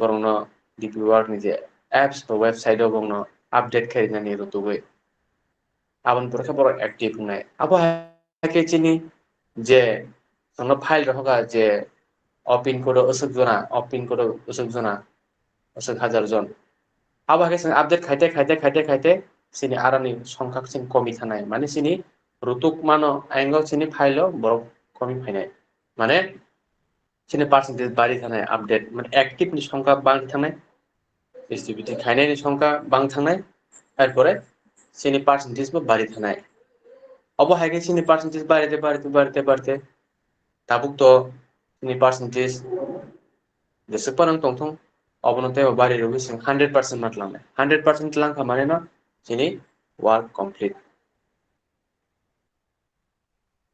borokno dp work ni je apps to website o bongno update khainani rutugoi abon pore borok active nai abo ke chini je sono file rohoga je opin code usuk jona usuk hajar jon abo ke update khaite sini arani songkha sin komi thanai mane sini rutuk mano angle sini file borok komi phainai mane sini percentage bari thanai update mane active ni songkha bang thanai activity khainai ni songkha bang thanai erpore sini percentage bo bari thanai abo haike sini percentage barite tabuk to sini percentage jesuk panang tongthong obonote bari rubi sing 100% matlangnai 100% lang khamane no sini work complete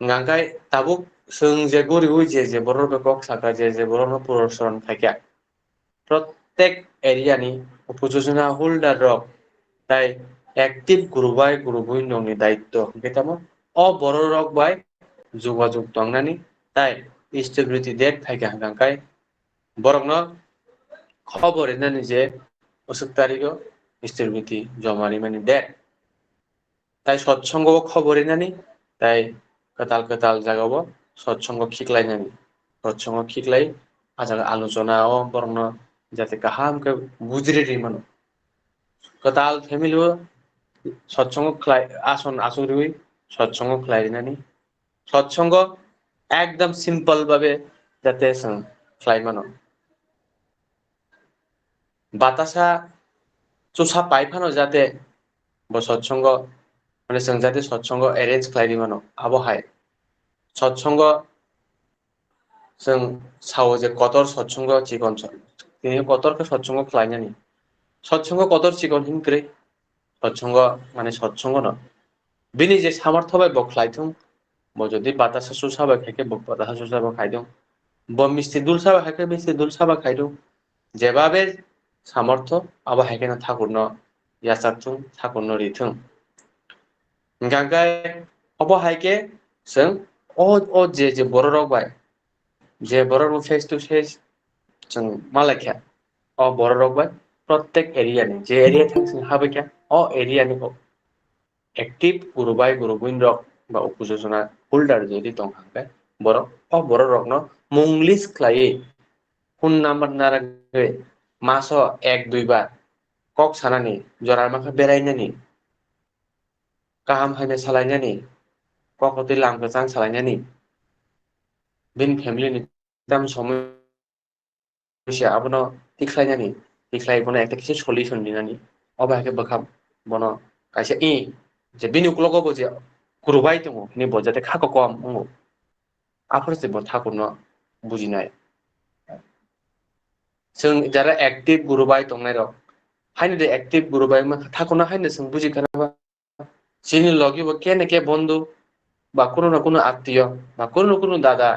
ngangai tabuk sung je guri ui je boror be kok saka je boror no purosron khaikya প্রত্যেক এরিয়ানি উপযোজনা holder rock তাই active গ্রুপই নংনি দায়িত্ব বেতামো অ বড় rock by যোগাযোগ দংনানি তাই stability date থাইকে হাঙ্গাই বরংন খবর এনানি যে অসুক তারিখ স্টেবিলিটি জমারি মানে ডেট তাই সৎসঙ্গ খবর এনানি তাই কাতাল জাগাবো সৎসঙ্গ খিকলাইনানি সৎসঙ্গ খিকলাই আজাল আলোচনা ও বরং যাতে কাহামকে বুঝরে রিমানো কাতাল ফ্যামিলি সৎসঙ্গ খ্লাই আসুরি সৎসঙ্গ খ্লাইনানি সৎসঙ্গ একদম সিম্পল ভাবে যাতে খ্লাইমানো বাতাসা চোষা পাইফানো যাতে সৎসঙ্গ মানে যাতে সৎসঙ্গ এরেঞ্জ খ্লাইমানো আবহায় সৎসঙ্গ সাও যে কতর সৎসঙ্গ চিকন তিনি কতরকে সৎসঙ্গ খ্লাইনানি সৎসঙ্গ কতর চিকন হিনক্রে সৎসঙ্গ মানে সৎসঙ্গ ন বিনি যে সামর্থ্য বাই বখ্লাইথুম যদি বাতাসা সুসাবা খাইকে বাতাসা সুসাবা খাইদুম মিষ্টি দুলসাবা খাইকে মিষ্টি দুলসাবা খাইদুম যেভাবে সামর্থ্য আবার হাইকে না ঠাকুর ন ইয়াচাকথুম ঠাকুর ন রিথুম গাঙ্গাই অব হাইকে जों অ যে বড় রক বাই যে বড় রক ফেস টু ফেস जों মালাইখ্যা অ বড় রক বাই প্রত্যেক এরিয়ানি যে এরিয়া থাকছে হাবাইখ্যা অ এরিয়ানি অ্যাক্টিভ গুরুবুইন রক বা উপযোজনা হোল্ডার যদি দंखांबाय বড় রক ন মুংলিস খ্লাই ফোন নাম্বার নারাগে মাস 1-2 বার কক সানানি জরার মাখা বেরাইনানি কাহাম হাইনে সালাইনানি ককতে লামকে চাং সালাইনানি বিন ফ্যামিলিনি দাম সমস্যা আবনো তিख्लाय বনে একটা কিছু সলিউশন দিনানি অবাকে বখাম বনো কাইছে যে বিনি উকলগবো যে গ্रुपआइ दङ नि बजाते खाको कम उङो आफरसे ब थाकुनो बुजिनाय जों जारा एक्टिभ ग्रुपआइ दंनाय र हाइनो दे एक्टिभ ग्रुपआइ मा थाकुनो हाइनो जों बुजिखानाबा सिनि लगिब केने के बन्धु बा कोनो आत्मीय बा कोनो दादा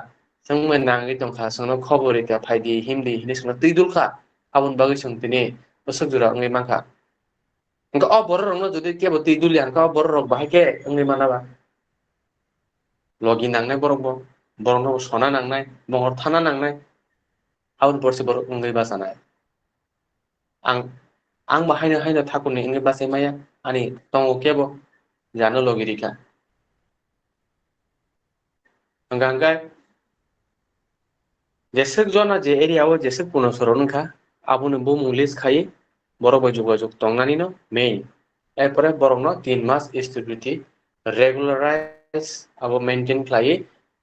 जों मै नाङै दंखा जोंनो खबर एका फाइदि हिमदि हिने जोंनो दैदुलखा आबुन बागै जों दिने बोसक जुरा आंनि माखा Engka boro rong no jodi ke boti dulian ka boro rong bahai ke ngi mana ba logi nangnai borong no sona nangnai bongor thana nangnai aun porsi borok ngi ba sanai ang haina thakuni ngi ba se maya ani tongo kebo jano logi rika angangkai jesek jona je area o jesek puno soron kha abune bo munglis khai বড় বই যোগাযোগ তংনানি ন main এরপরে বরং ন 3 মাস stability regularise আবো maintain খ্লাই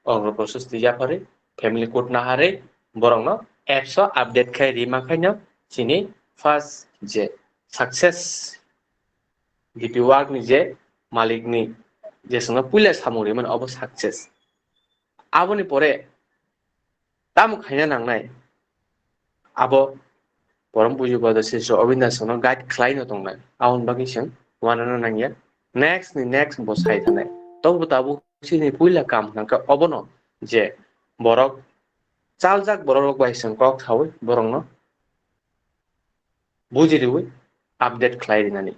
অগ্র process দিয়া পারে ফ্যামিলি কোড না হারে বরং ন অ্যাপস আপডেট খাই রিমা খাই ন চিনি ফার্স্ট যে সাকসেস ডিপি ওয়ার্ক নি যে মালিক নি যে সঙ্গে পুলে সামরি মানে অব সাকসেস আবনি পরে তাম খাইনা নাংনাই আবো Borong puju pada siswa obinda sono guide klein otong nai aun bagi sing wana na nangya next bos hai thane to butabu sini puila kam nangka obono je borok chaljak borok bai sing kok thawi borong no bujiriwi update klai nani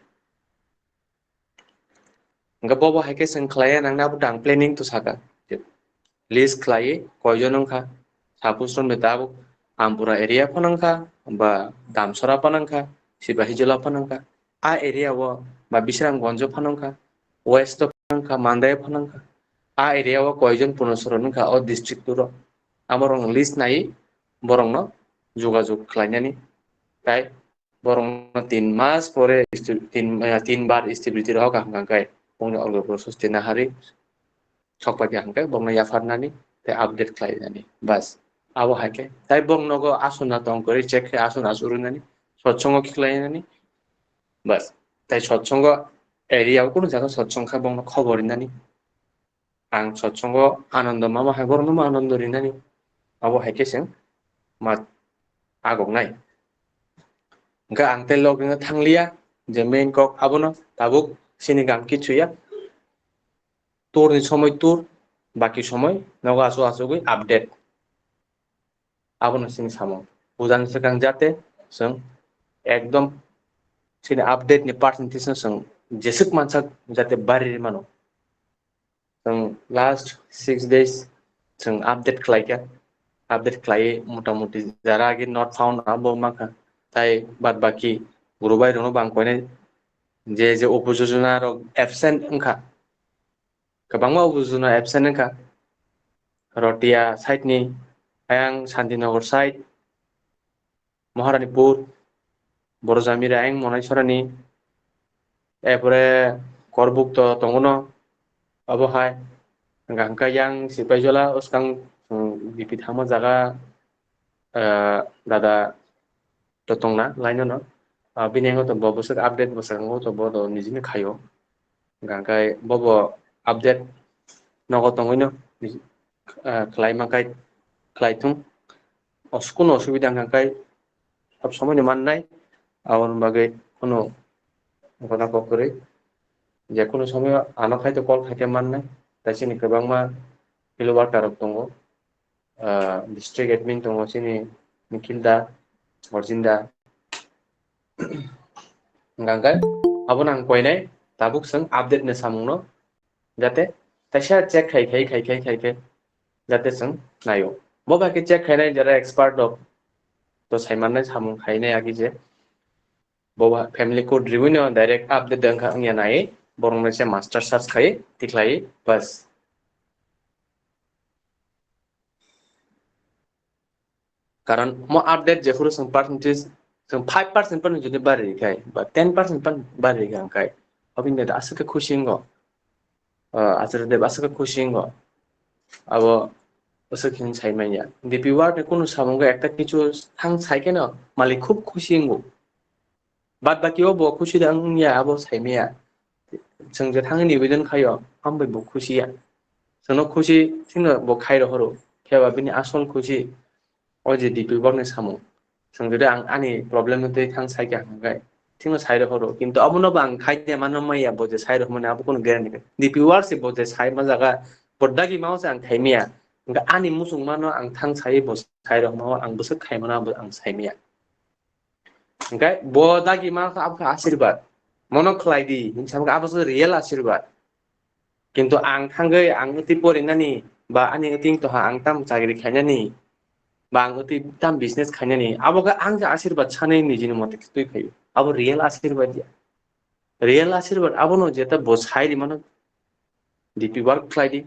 nga bobo haike sing klai nangna budang planning to saka list klai koijon kha sapusron betabu Ampura area panangka ba Damsora panangka Sibahi Jela panangka a area wo ba Bisrang Gonjo panangka West panangka Mandai panangka a area wo koijon punosoronka o district turo amorong list nai borong no যোগাযোগ খ্লাইনানি তাই borong no 3 মাস পরে 3 বার stability রক হাঙ্গাই bongno orgo proses tina hari sokpaki hangkai bongno yafarnani te update খ্লাইনানি bas abo haike tai bong nogo asuna tong kori check asuna asurunani সৎসঙ্গ খিলাইনানি বাস তাই সৎসঙ্গ এরিয়াও কোনো জায়গা সৎসঙ্গ বং খবর নানি আং সৎসঙ্গ আনন্দ মামা হাই বরং মা আনন্দ রিনানি আবো হাইকে সেং মা আগক নাই গা আং তে লগ nga thanglia যে মেইন কক আবনো তাবুক সিনি গাম কিছুয়া তোর নি সময় তোর बाकी समय नगो आसो आसो गई अपडेट आबोनो सिं सामो उदान सिगां जाते जों एकदम सिनि अपडेट नि परसेंटेज जों जेसुक मानसा जाते बारि मानो जों लास्ट 6 days जों अपडेट खालायखा अपडेट खालाय मटा मटी जारा आगे नॉट फाउंड आबो माखा ताई बाद बाकी ग्रुबाय दनो बांखौने जे अपोजिशना एबसेंट ओंखा गोबां अपोजिशना एबसेंट ओंखा रटिया साइडनि आं शान्तिनगर साइड महारानीपुर बरजामिरा आं मनायसरानि एपरे करबुक्त दङनो अबहाय गांका yang सिपाइजला उसकां बिपि थामो जागा दादा ततंना लाइन न बिनेंगो तो बबसक अपडेट बसंगो तो बदो निजिनो खायो गांकाय बबो अपडेट नगो तंगैनो क्लाइमाकाय क्लाइथुं अस्कुन असुबिदा गांकाय सब समय माननाय आवन बागै कुनो गना ककरै जे कुनो समय आनो खायतो कल खायते माननाय दासिनि गोबां मा किलो वाटार दङ डिस्ट्रिक्ट एडमिन दङ सिनि निखिल दा अर्जिन्दा गांकाय आबो नां कयनाय दाबुक जों आपडेट ने सामुंनो जाते तैसा चेक खाय जाते जों नायो बबा के चेक खायनाय जरा एक्सपर्ट दं तो सायमाननाय सामुं खायनाय आगि जे बबा फैमिली कोड रिविनो डायरेक्ट अपडेट दंखा आंनिया नाय बरं से मास्टर सर्च खाय दिख्लाय बस कारण म अपडेट जेखुरो जों परसेंटेज जों 5% पर जुदि बारि खाय बा 10% पर बारि गांकाय अबिन दे आसके खुशिंगो आचर दे आसके खुशिंगो अब उसखिन साइमाया दीपी वार्ड कोनो सामुंगा एकटा किछु थां साइकेनो मालिक खूब खुशिंगो बाद बाकिओ ब खुशी दांनिया आबो साइमाया जों जे थाङै निवेदन खायो हामबै ब खुशिया जोंनो खुशी थिंनो ब खायरो हरो खेबा बिनि आसल खुशी ओ जे दीपी वार्ड सामु जों जुदि आंनि प्रब्लेम मते थां साइका हांगाय थिंनो साइरो हरो किन्तु अबनो बां खायते मानो मैया बजे साइरो मने आबो कोनो गेरेन्टी दीपी वार्ड से बजे साइ मा जागा बड्डागि मावसे आं खायमिया आंनि मुसुं मानो आं थां साइ बस साइरो माव आं बसो खायमाना आं साइमिया ओंखाय ब दागि मा आबखा आशीर्वाद मनो खलायदि हिंसामखा आबसो रियेल आशीर्वाद किन्तु आं थांगै आं उति परिनानि बा आंनि उतिं तहा आं ताम चागिरि खायनानि बा आं उति ताम बिजनेस खायनानि आबगा आं जा आशीर्वाद सानै निजिनि मते खितुइ खायो अब रियेल आशीर्वाद आबनो जेता ब साइरि मानो दीपी वार्ड खलायदि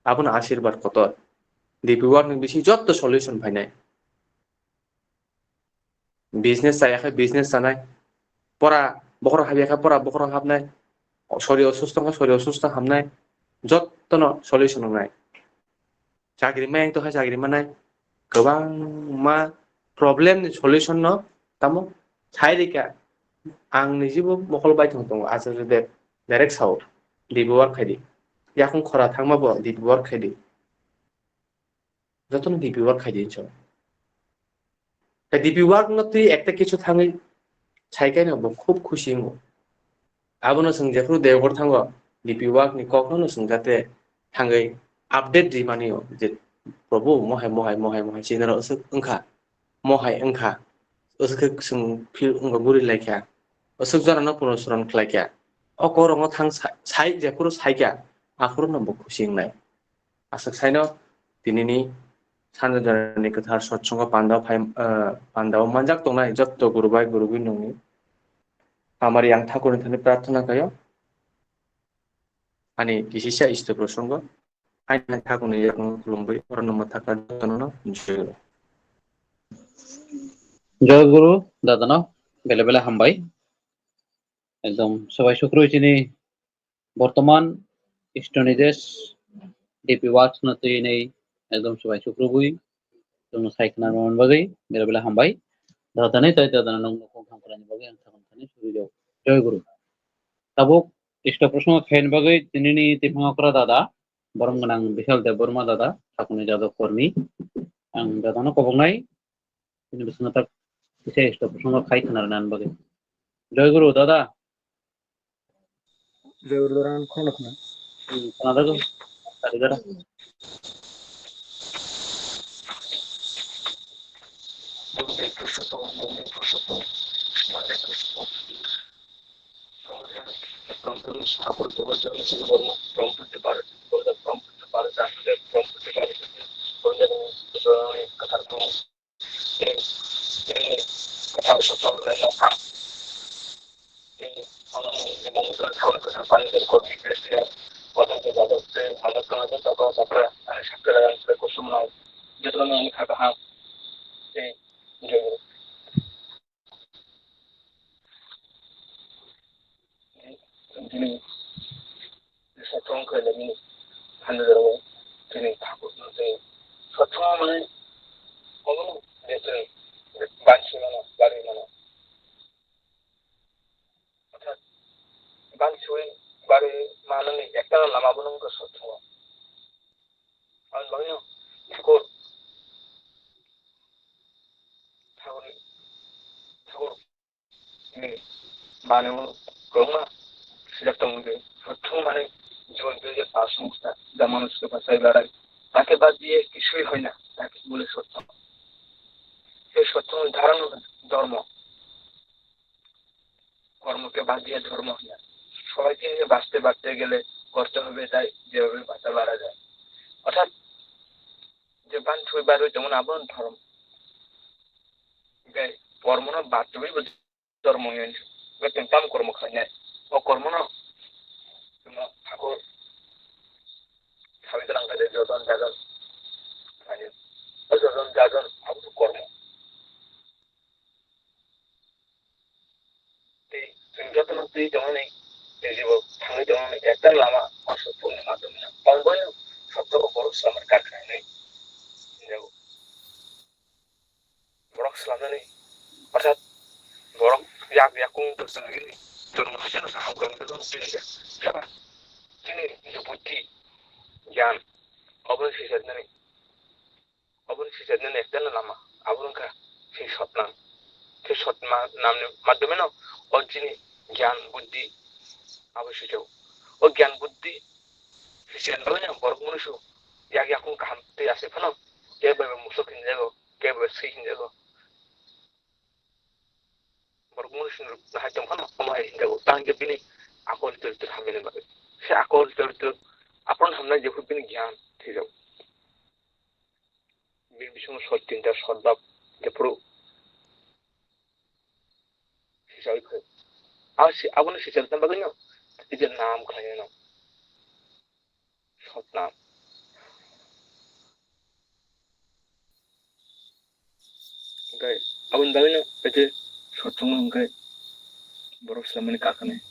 आबनो आशीर्वाद कतर दीपी वार्ड नि बिसि जत्त सल्यूशन फायनाय बिजनेस जायाखै बिजनेस जानाय परा बखर हाबियाखै परा बखर हाबनाय शरीर असुस्थ हाबनाय जत्तनो सल्यूशन होनाय चाकरि माय तो चाकरि मानाय गोबां मा प्रब्लेम नि सल्यूशन न तामो साइरिका आं निजिबो मखल बायथं दङ आसो दे डाइरेक्ट साव दीपी वार्ड खायदि याखुं खरा थांमाबो दीपी वार्ड खायदि जत्तनो दीपी वार्ड खायदि च दीपी वार्ड न तुई एकटा किछु थाङै साइकायनो ब खूब खुशी हो आबनो जों जेखुनु देवगर थांगो दीपी वार्ड नि कखनो जों जाते थाङै आपडेट दि मानियो जे प्रभु महाय सिनार असुक ओंखा महाय ओंखा उसके जों फिल गुरि लायखा असुक जाना पुनस्रन खलायखा अकरंग थां साइ जेखुनु साइका आखुर नम्ब खुशी होननाय आसक साइनो दिनैनि सानजानि गोथार सत्संग पान्डाव मानजाक दंनाय जत्त गुरुबाय गुरुबि नङि आमारि आं ठाकुरनि थाखाय प्रार्थना गायो आंनि इसिसा इष्ट प्रसंग आंनि ठाकुरनि खुलुमबाय अरनम थाखाय जतननो जय गुरु दादानो बेले बेले हामबाय एकदम सबाय शुक्र इचिनि बर्तमान स्टोनिदेश डीपी वार्ड नतुइनै एकदम सबाय शुक्र बुई जों साइखना मोनबागै बेले बेले हामबाय दादानै ताय दादाना नंगौ खामफ्रानि बागै आं थाखाय सुबिदा जय गुरु ताबुक इष्ट प्रसंग खायन बागै दिनैनि तिफांकरा दादा बरम गोनां बिशाल देव बर्मा दादा ठाकुरनि जादव करनि आं दादानो कबंनाय ini bisa ngetak bisa isto प्रसंग खाय खोनारनान बागै जय गुरु दादा जय गुरु दादा खोनादों खोनादों কারিগর তাকে বাদ দিয়ে কিছুই হয় না, তাকে বলে সত্য। সেই সত্য ধারণ ধর্ম, কর্মকে বাদ দিয়ে ধর্ম হয় না। সবাইকে নিয়ে বাঁচতে গেলে করতে হবে তাই যেভাবে বাঁচা বাড়া যায়। অর্থাৎ যে বান ছুঁই বার তেমন আবরণ ধর্ম কর্ম না বাস্তবে ধর্ম কাম কর্ম খায় না ও কর্ম না ঠাকুর স্বামী তাদের যতন যাজন যতন যাজন কর্ম যতন যেমন জীবক থাঙে তেমন একটা লামা অসত্যের মাধ্যমে না অঙ্গয় সত্য বড় আমার কারখানায় নেই বড় সামনে অর্থাৎ বরং yakung tersenggiri termasuk saham kami Indonesia siapa ini bukti জ্ঞান অবশ্যই সেদিন একটা নামা আবরণকা সেই সৎনাম সেই নামের মাধ্যমে না ওর যিনি জ্ঞান বুদ্ধি আবশ্যক ও জ্ঞান বুদ্ধি সেদিন না বড় মনুষ্য এখন কাহামতে আসে ফেন কেভাবে মুসক হিনজাগো কেভাবে সেই হিনজাগো মনুষ্য হাইতাম ফেন আমার হিনজাগো তাহলে বিনি আকল চরিত্র হামিনে পাবে সে আকল চরিত্র আপন হামনায় যে খুব বিনি জ্ঞান ঠিক যাও বিষম সৎ চিন্তা সদ্ভাব যে পুরো হিসাবে আর সে আগুনে সে চলতাম বাকি না এই যে নাম খাইয়ে নাও সৎ নাম গায়ে আগুন দাবি না এই যে সৎসঙ্গ গায়ে বড় ইসলামের কারখানায়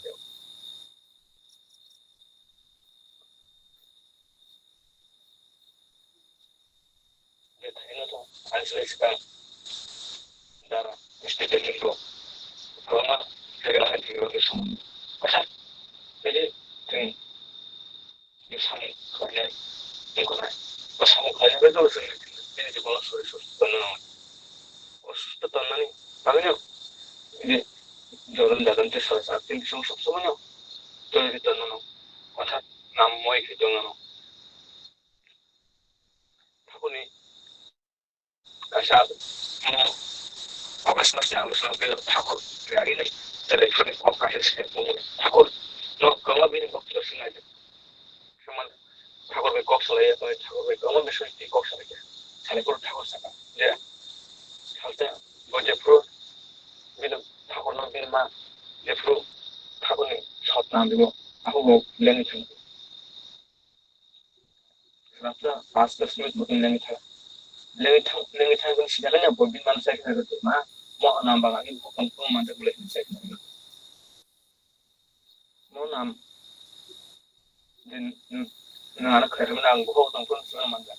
দ্বারা মিষ্টিতে কিন্তু রোমা থেকে সম্বন্ধ অর্থাৎ এই যে তুমি স্বামী খাইলে কোথায় ও স্বামী খাইলে তো তিনি যে কোনো শরীর সুস্থ নয় অসুস্থ তন্নানি পাবে না এই যে ধরুন দাদনতে সরকার কিন্তু সবসময় না তৈরি তন্ন অর্থাৎ নামময় খেতে ঠাকুরনি অবকাশ নষ্ট আলোচনা করে ঠাকুর আগে নেই তাহলে এখানে অবকাশে ঠাকুর কমাবিনী ভক্ত শোনায় সমান ঠাকুর ভাই কক চলাই ঠাকুর ভাই কমা বিষয় কক চলাই তাহলে পুরো ঠাকুর চাকা যে সালতে যে পুরো ঠাকুর নবীর মা যে পুরো ঠাকুর নেই সৎ নাম দিব আহু লেনে থাকবে রাত্রা 5-10 মিনিট মতন লেনে থাকা লেগে থাকবেন সেটা না ববিন মানুষ এখানে করতে মা নাম বাঙালি ভূকম্প মাঝে বলে নাম না খেলে না বহু তখন মানবে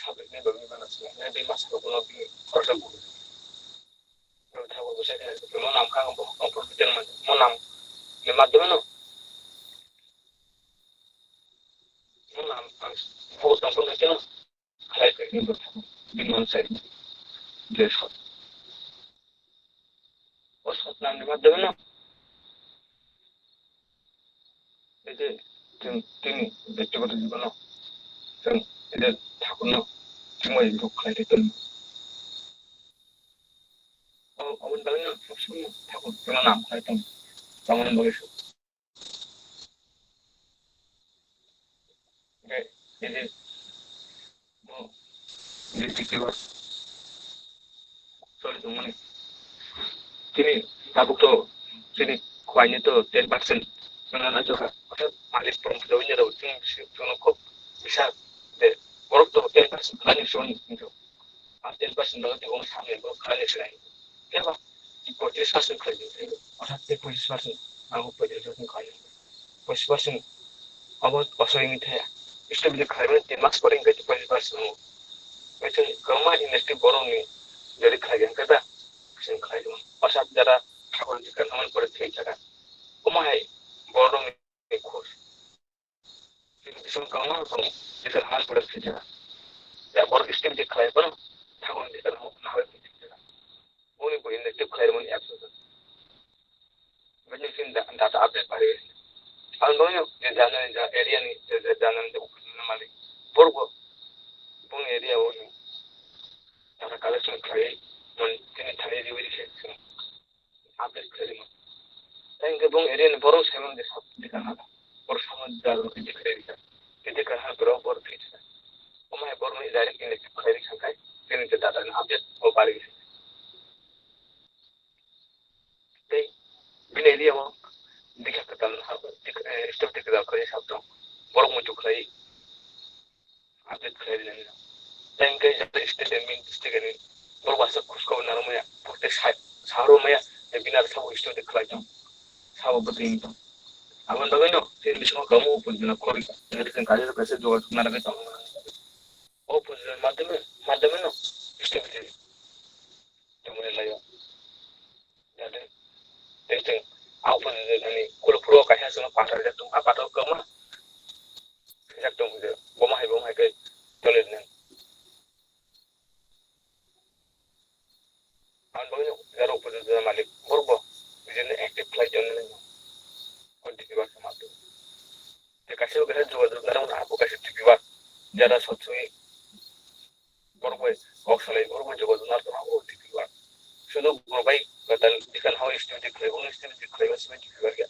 সাবেক নিয়ে ববিন মানুষ এই মাসে কোনো খরচা করবে ঠাকুর বসে নাম খাওয়া ভূকম্প দিতে নাম মাধ্যমে না নাম বহু তখন দিতে না বিমান সাইড যে সৎ নামের মাধ্যমে না এই যে তিনি ব্যক্তিগত জীবনও जों 이제 ঠাকুরनो 정말 이렇게 খাইতেন 어머니 나는 없으면 ঠাকুর 그런 안 খাইতেন তেমন বয়স 이제 뭐 이제 직접 soal teman sini tabuk tuh sini kuahnya tuh 10% dengan aja kan ada malis perempuannya tuh cuma kok bisa deh orang tuh 10% kan itu gitu 10% kalau di orang sama itu kan itu lain ya pak di posisi kan itu orang di posisi aku posisi kan posisi apa apa ini teh itu bisa kalian di mas paling ke posisi itu kamu industri borong nih jadi kalian kata sing kalian pasal jara ঠাকুর দিকে নামান করে থেকে জায়গা ওমাই বড় নি course কিন্তু কামনা করো যেটা হাল করে থেকে জায়গা ya বড় স্টেপ যে খায় বড় ঠাকুর দিকে না হয় থেকে জায়গা উনি বই ইনতে খায় মন অ্যাপস মানে সিন ডাটা আপডেট পারে আর নয় যে জানেন যে এরিয়া নি যে জানেন যে মানে পড়ব কোন এরিয়া ওই তারা কালেকশন খায় মন তিনি থানে দিয়ে দিয়েছে আপডেট করে দিন তাই এবং এরিয়ান বড় সেমন যে সব দিকে না বড় সমাজ যার দিকে এরিয়া এদিকে হ্যাঁ বড় বড় ফিচা ওমায় বড় নি ডাইরেক্ট ইনতে খায় খায় তিনি যে ডাটা আপডেট ও পারে তাই বিন এরিয়া ও দিকে কাটাল হবে স্টেপ দিকে দাও করে সব তো বড় মুচু খায় আপডেট করে দিন তাই কে যে স্টেটমেন্ট দিকে নি বড় বাসা খুশখবর না রময়া প্রত্যেক সারো মায়া binar sawo isto de klaito sawo beting to awan dawe no tin bismo kamu pujna kori ini kan kali pese joga nara ke tamu o pujna madame no isto bete tumne layo dade teng au pujna ni kulo pro ka ha sama patar ja tum apa to kama jak tum de boma hai ke tole ne an dawe no zero pujna malik borbo jadi aktif pelajar ni kontinuas sama tu. Dekasih lo kerja juga dalam aku kasih tiba jada sotui borbo oxalai borbo juga dalam aku tiba. Sudah borbai kata dikan hawa istri kerja, istri kerja masih tiba ya.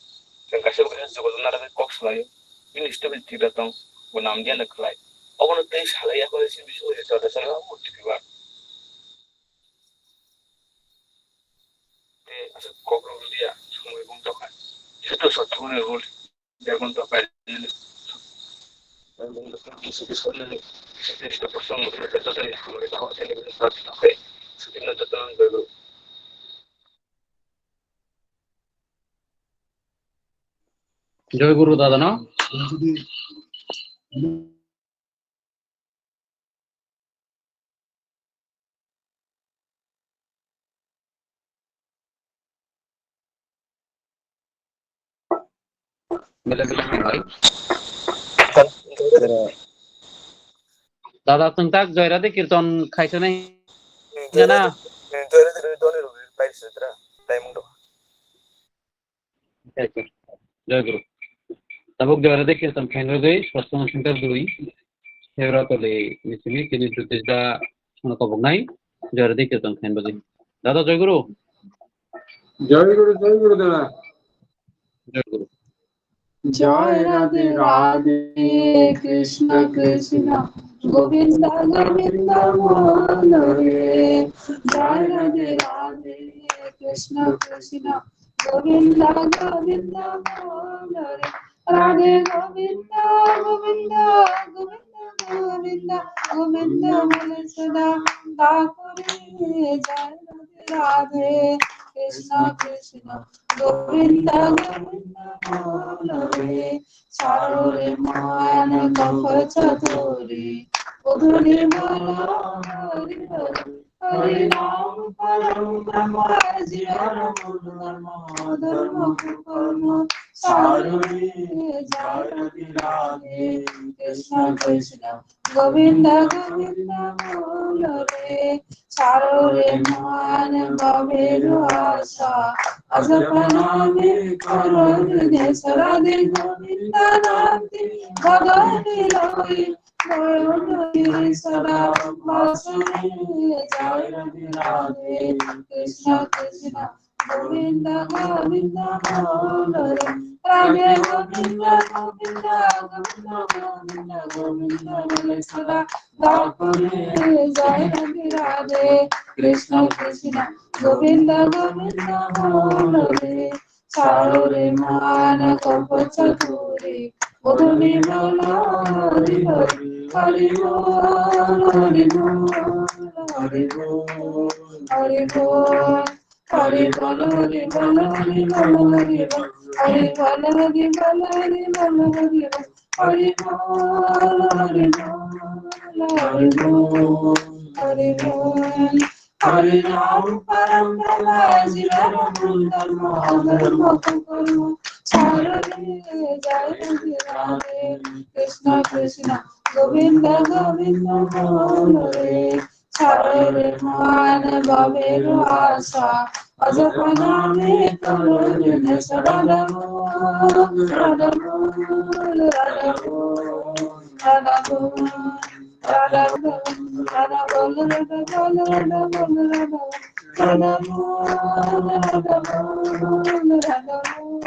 Dekasih lo kerja juga dalam aku oxalai ini istri tiba tang, bunam dia nak kerja. Awak nanti salai aku sih bisa jadi salai aku tiba. Asal kokoh dia semua ibu tokan itu satu ni rule dia pun tokan ini dan untuk kisah ni kita person mereka tadi mereka tahu saya ni berada di sini tentang dulu জয় গুরু দাদা না দাদা তুমি তাক জয়রাতে কীর্তন খাইছো নাই না জয় গুরু tabuk jayarate kীর্তন খাইনো গই সৎসঙ্গ centre 2 ফেব্রুয়ারি মিছিমি তিনি প্রতিষ্ঠা শোনা tabuk নাই জয়রাতে কীর্তন খাইনো গই দাদা জয় গুরু দাদা জয় গুরু जय राधे राधे कृष्ण कृष्ण गोविंद गोविंद मोहन रे जय राधे राधे कृष्ण कृष्ण गोविंद गोविंद मोहन रे राधे गोविंद गोविंद गोविंद गोविंद गोविंद बोले सदा ठाकुरे जय राधे राधे कृष्ण कृष्ण गोविंद गोविंद मोहन रे चारो रे मान कफ चतुरी उधरी बोलो हरि हरि हरि नाम परम ब्रह्म जीवन धर्म धर्म कर्म चारो रे जय राधे राधे कृष्ण कृष्ण गोविंद गोविंद मोहन रे चारो रे मान गभीर आशा अजपनामे करुणे सरादे गोविंदा नामति भगवानी लोई गोविंदा सदा वासुने जय रवि राधे कृष्ण कृष्ण गोविंद गोविंद बोले राधे गोविंद गोविंद गोविंद गोविंद गोविंद बोले सदा वासुने जय रवि राधे कृष्ण कृष्ण गोविंद गोविंद बोले चारोरे मान कप चतुरी मधुरी बोलो हरि हरि हरि बोल हरि बोल हरि बोल हरि बोल हरि बोल हरि बोल हरि बोल हरि बोल हरि बोल हरि बोल हरि बोल हरि बोल हरि बोल हरि बोल हरि बोल हरि राम परम ब्रह्म जीवन धर्म धर्म कर्म चारणे जय राधे कृष्ण कृष्ण गोविंद गोविंद बोले चारे मान बाबेर आशा अजपना में करुणे सदा बोल राधा बोल राधा बोल राधा बोल राधा बोल राधा बोल राधा बोल राधा बोल राधा बोल राधा बोल राधा बोल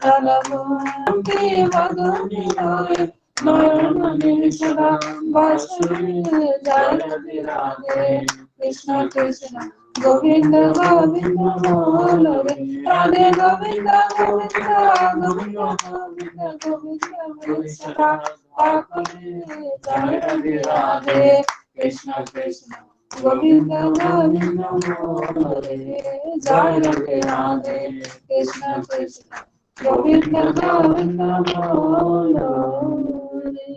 राधा बोल के भगवानी लोए नयन सदा वासुदेव जय रवि राधे कृष्ण कृष्ण गोविंद गोविंद बोलो रे राधे गोविंद गोविंद गोविंद गोविंद गोविंद बोले सदा वासुदेव जय रवि राधे कृष्ण कृष्ण गोविंद गोविंद बोलो रे जय रवि राधे कृष्ण कृष्ण गोविंद गोविंद बोलो रे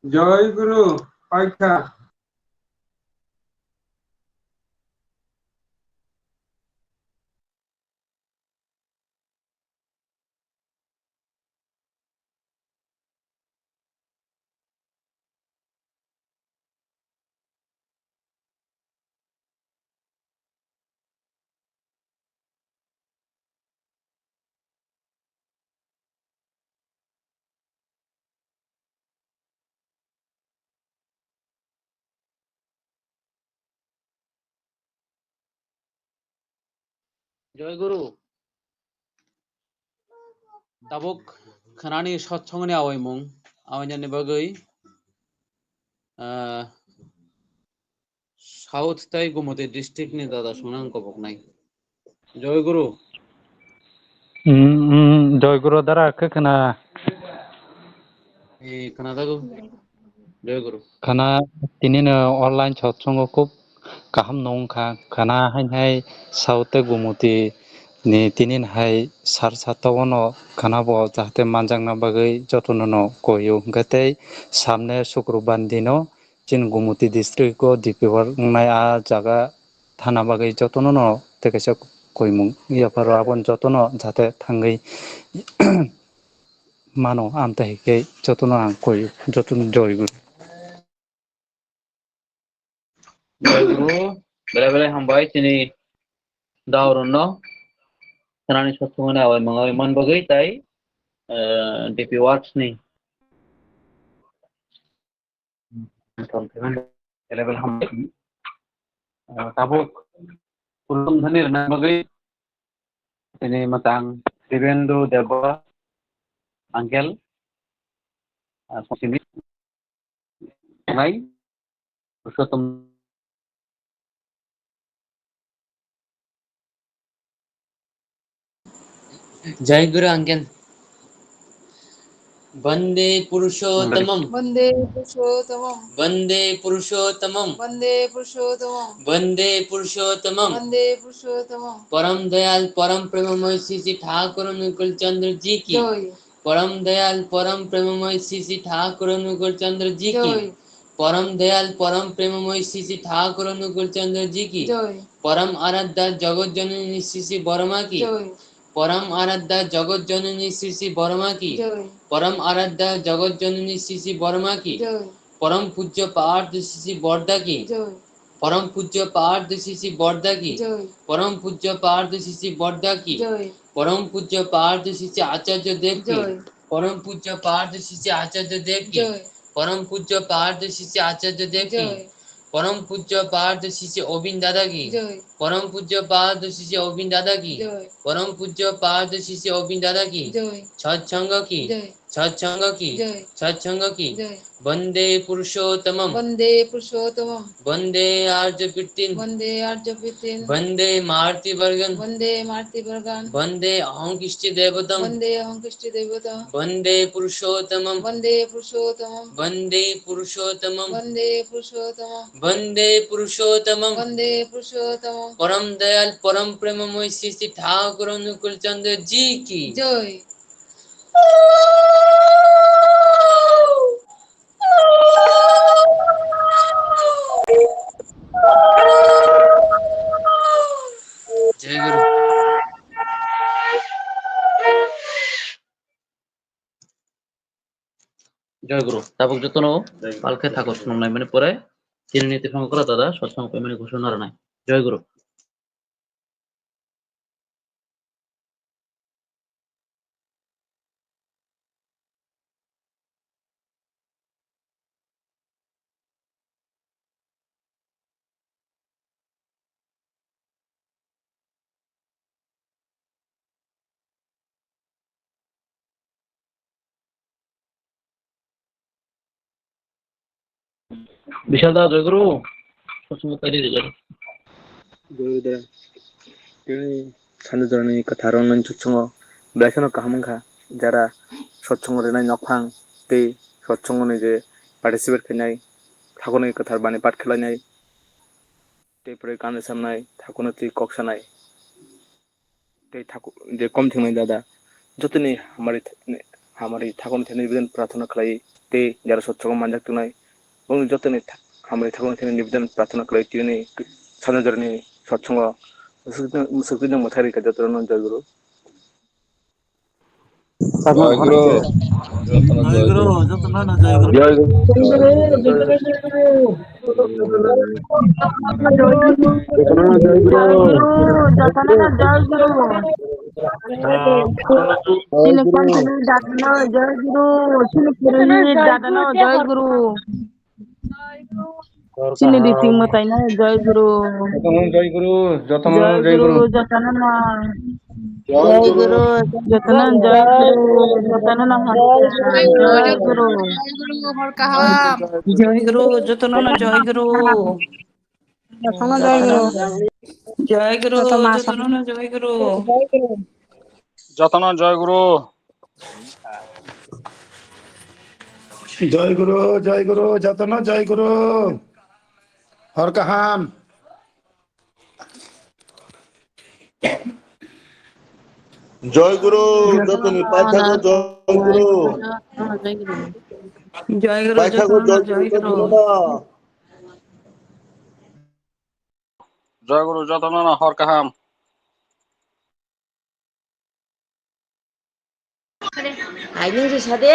জয় গুরু পাইখা जय गुरु दाबुक खनानि सत्संगनि आवैमुं आवैनायनि बागै साउथ ताई गुमति डिस्ट्रिक्टनि दादा संनां गबकनाय जय गुरु जय गुरु दारा खोना खोनादागौ जय गुरु खाना तिनिनो अनलाइन सत्संग खूब गाहाम नंखा खाना हाय साउथ गुमति नि तिनिन हाय सार सातावनो खाना बो जाहाथे मानजांना बागै जतननो कोयो गते सामने शुक्रबार दिनो चिन गुमति डिस्ट्रिक्ट को दिपिवर नाय आ जागा थाना बागै जतननो तेकेसे कोयमुं याफारो आबन जतनो जाहाथे थांगै मानो आमताहिके जतन आं कोयो जतन जय गुरु जय गुरु बेले बेले हामबाय तिनि दावरनो खनानि सत्संगनि आवैमुं आवैमान बागै ताई डिपि वार्क्सनि बेले बेले हामबाय दाबुक कुलुम धनिर ना बागै तिनि matang Divendu Deba Angel sini nai Purushottam जय गुरु अंकल वंदे पुरुषोत्तमम वंदे पुरुषोत्तमं वंदे पुरुषोत्तमम वंदे पुरुषोत्तमं वंदे पुरुषोत्तमम वंदे पुरुषोत्तमं परम दयाल परम प्रेममय श्री श्री ठाकुर अनुकूल चंद्र जी की जय परम दयाल परम प्रेममय श्री श्री ठाकुर अनुकूल चंद्र जी की जय परम दयाल परम प्रेममय श्री श्री ठाकुर अनुकूल चंद्र जी की जय परम आराध्या जगत जननी श्री श्री वर्मा की जय परम आराध्या जगत जननी श्री श्री वर्मा की जय परम आराध्या जगत जननी श्री श्री वर्मा की जय परम पूज्य पार्थ श्री श्री बर्दा की जय परम पूज्य पार्थ शिशि बर्दा की जय परम पूज्य पार्थ शिशि बर्दा की जय परम पूज्य पार्थ शिशि आचार्य देव की जय परम पूज्य पार्थ शिशि आचार्य देव की जय परम पूज्य पार्थ शिशि आचार्य देव की जय परम पूज्य पार्थ शिशि ओबिन दादा की जय परम पूज्य पार्थ शिशि ओबिन दादा की जय परम पूज्य पार्थ शिशि ओबिन दादा की जय सत्संग की जय सत्संग की जय सत्संग की जय वंदे पुरुषोत्तमम वंदे पुरुषोत्तमं वंदे आर्य पितृन वंदे आर्यभृतीन् वंदे मारुति वर्गन वंदे मारुतिवर्गान् वंदे अहंकृष्टि देवतम वंदे अहंकृष्टिदेवता वंदे पुरुषोत्तमम वंदे पुरुषोत्तमं वंदे पुरुषोत्तमम वंदे पुरुषोत्तमं वंदे पुरुषोत्तमम वंदे पुरुषोत्तमं परम दयाल परम प्रेममय श्री श्री ठाकुर अनुकूल चंद्र जी की जय जय गुरु জয় গুরু তারপর যতন পালকে থাকো শুনুন মানে পরে তিনি নীতি সঙ্গ করা দাদা সৎসঙ্গ পেমেন্ট ঘোষণার নাই জয় গুরু বিশাল দা জয় গুরু সৎসঙ্গ পাইলে জয় Guruda, ini sanjurani katharon nan chuchungo, biasano kahamangka, jara sochungo renai nokhang, te sochungo ni je participate khenai, thakone kathar bani pat khelanai, te pore kane samnai, thakone ti koksanai, te thaku je kom thingmai dada, jotoni hamari thakone thene nibedan prarthana khlai, te jara sochungo manjak tunai, bong jotoni hamari thakone thene nibedan prarthana khlai tiuni sanjurani sochungo মুসুকিন মথারি কাজতরণ জয়গুরু জয় গুরু যতন জয় জয় গুরু গুরু যত না না জয় গুরু জয় গুরু জয় গুরু জয় গুরু জয় গুরু চিনি দিতি মতাই না জয় গুরু জয় গুরু যতন জয় জয় গুরু গুরু যতন না জয় গুরু যতন জয় গুরু যতন না জয় গুরু হর কাহাম জয় গুরু যতন না জয় গুরু জয় গুরু জয় গুরু যতন না জয় গুরু যতন জয় গুরু জয় গুরু যতন জয় গুরু হর কাহাম জয় গুরু যতনি পাই থাকো জয় গুরু জয় গুরু পাই থাকো যতন না জয় জয় গুরু গুরু জয় গুরু যতন হর কাহাম আইনি সাথে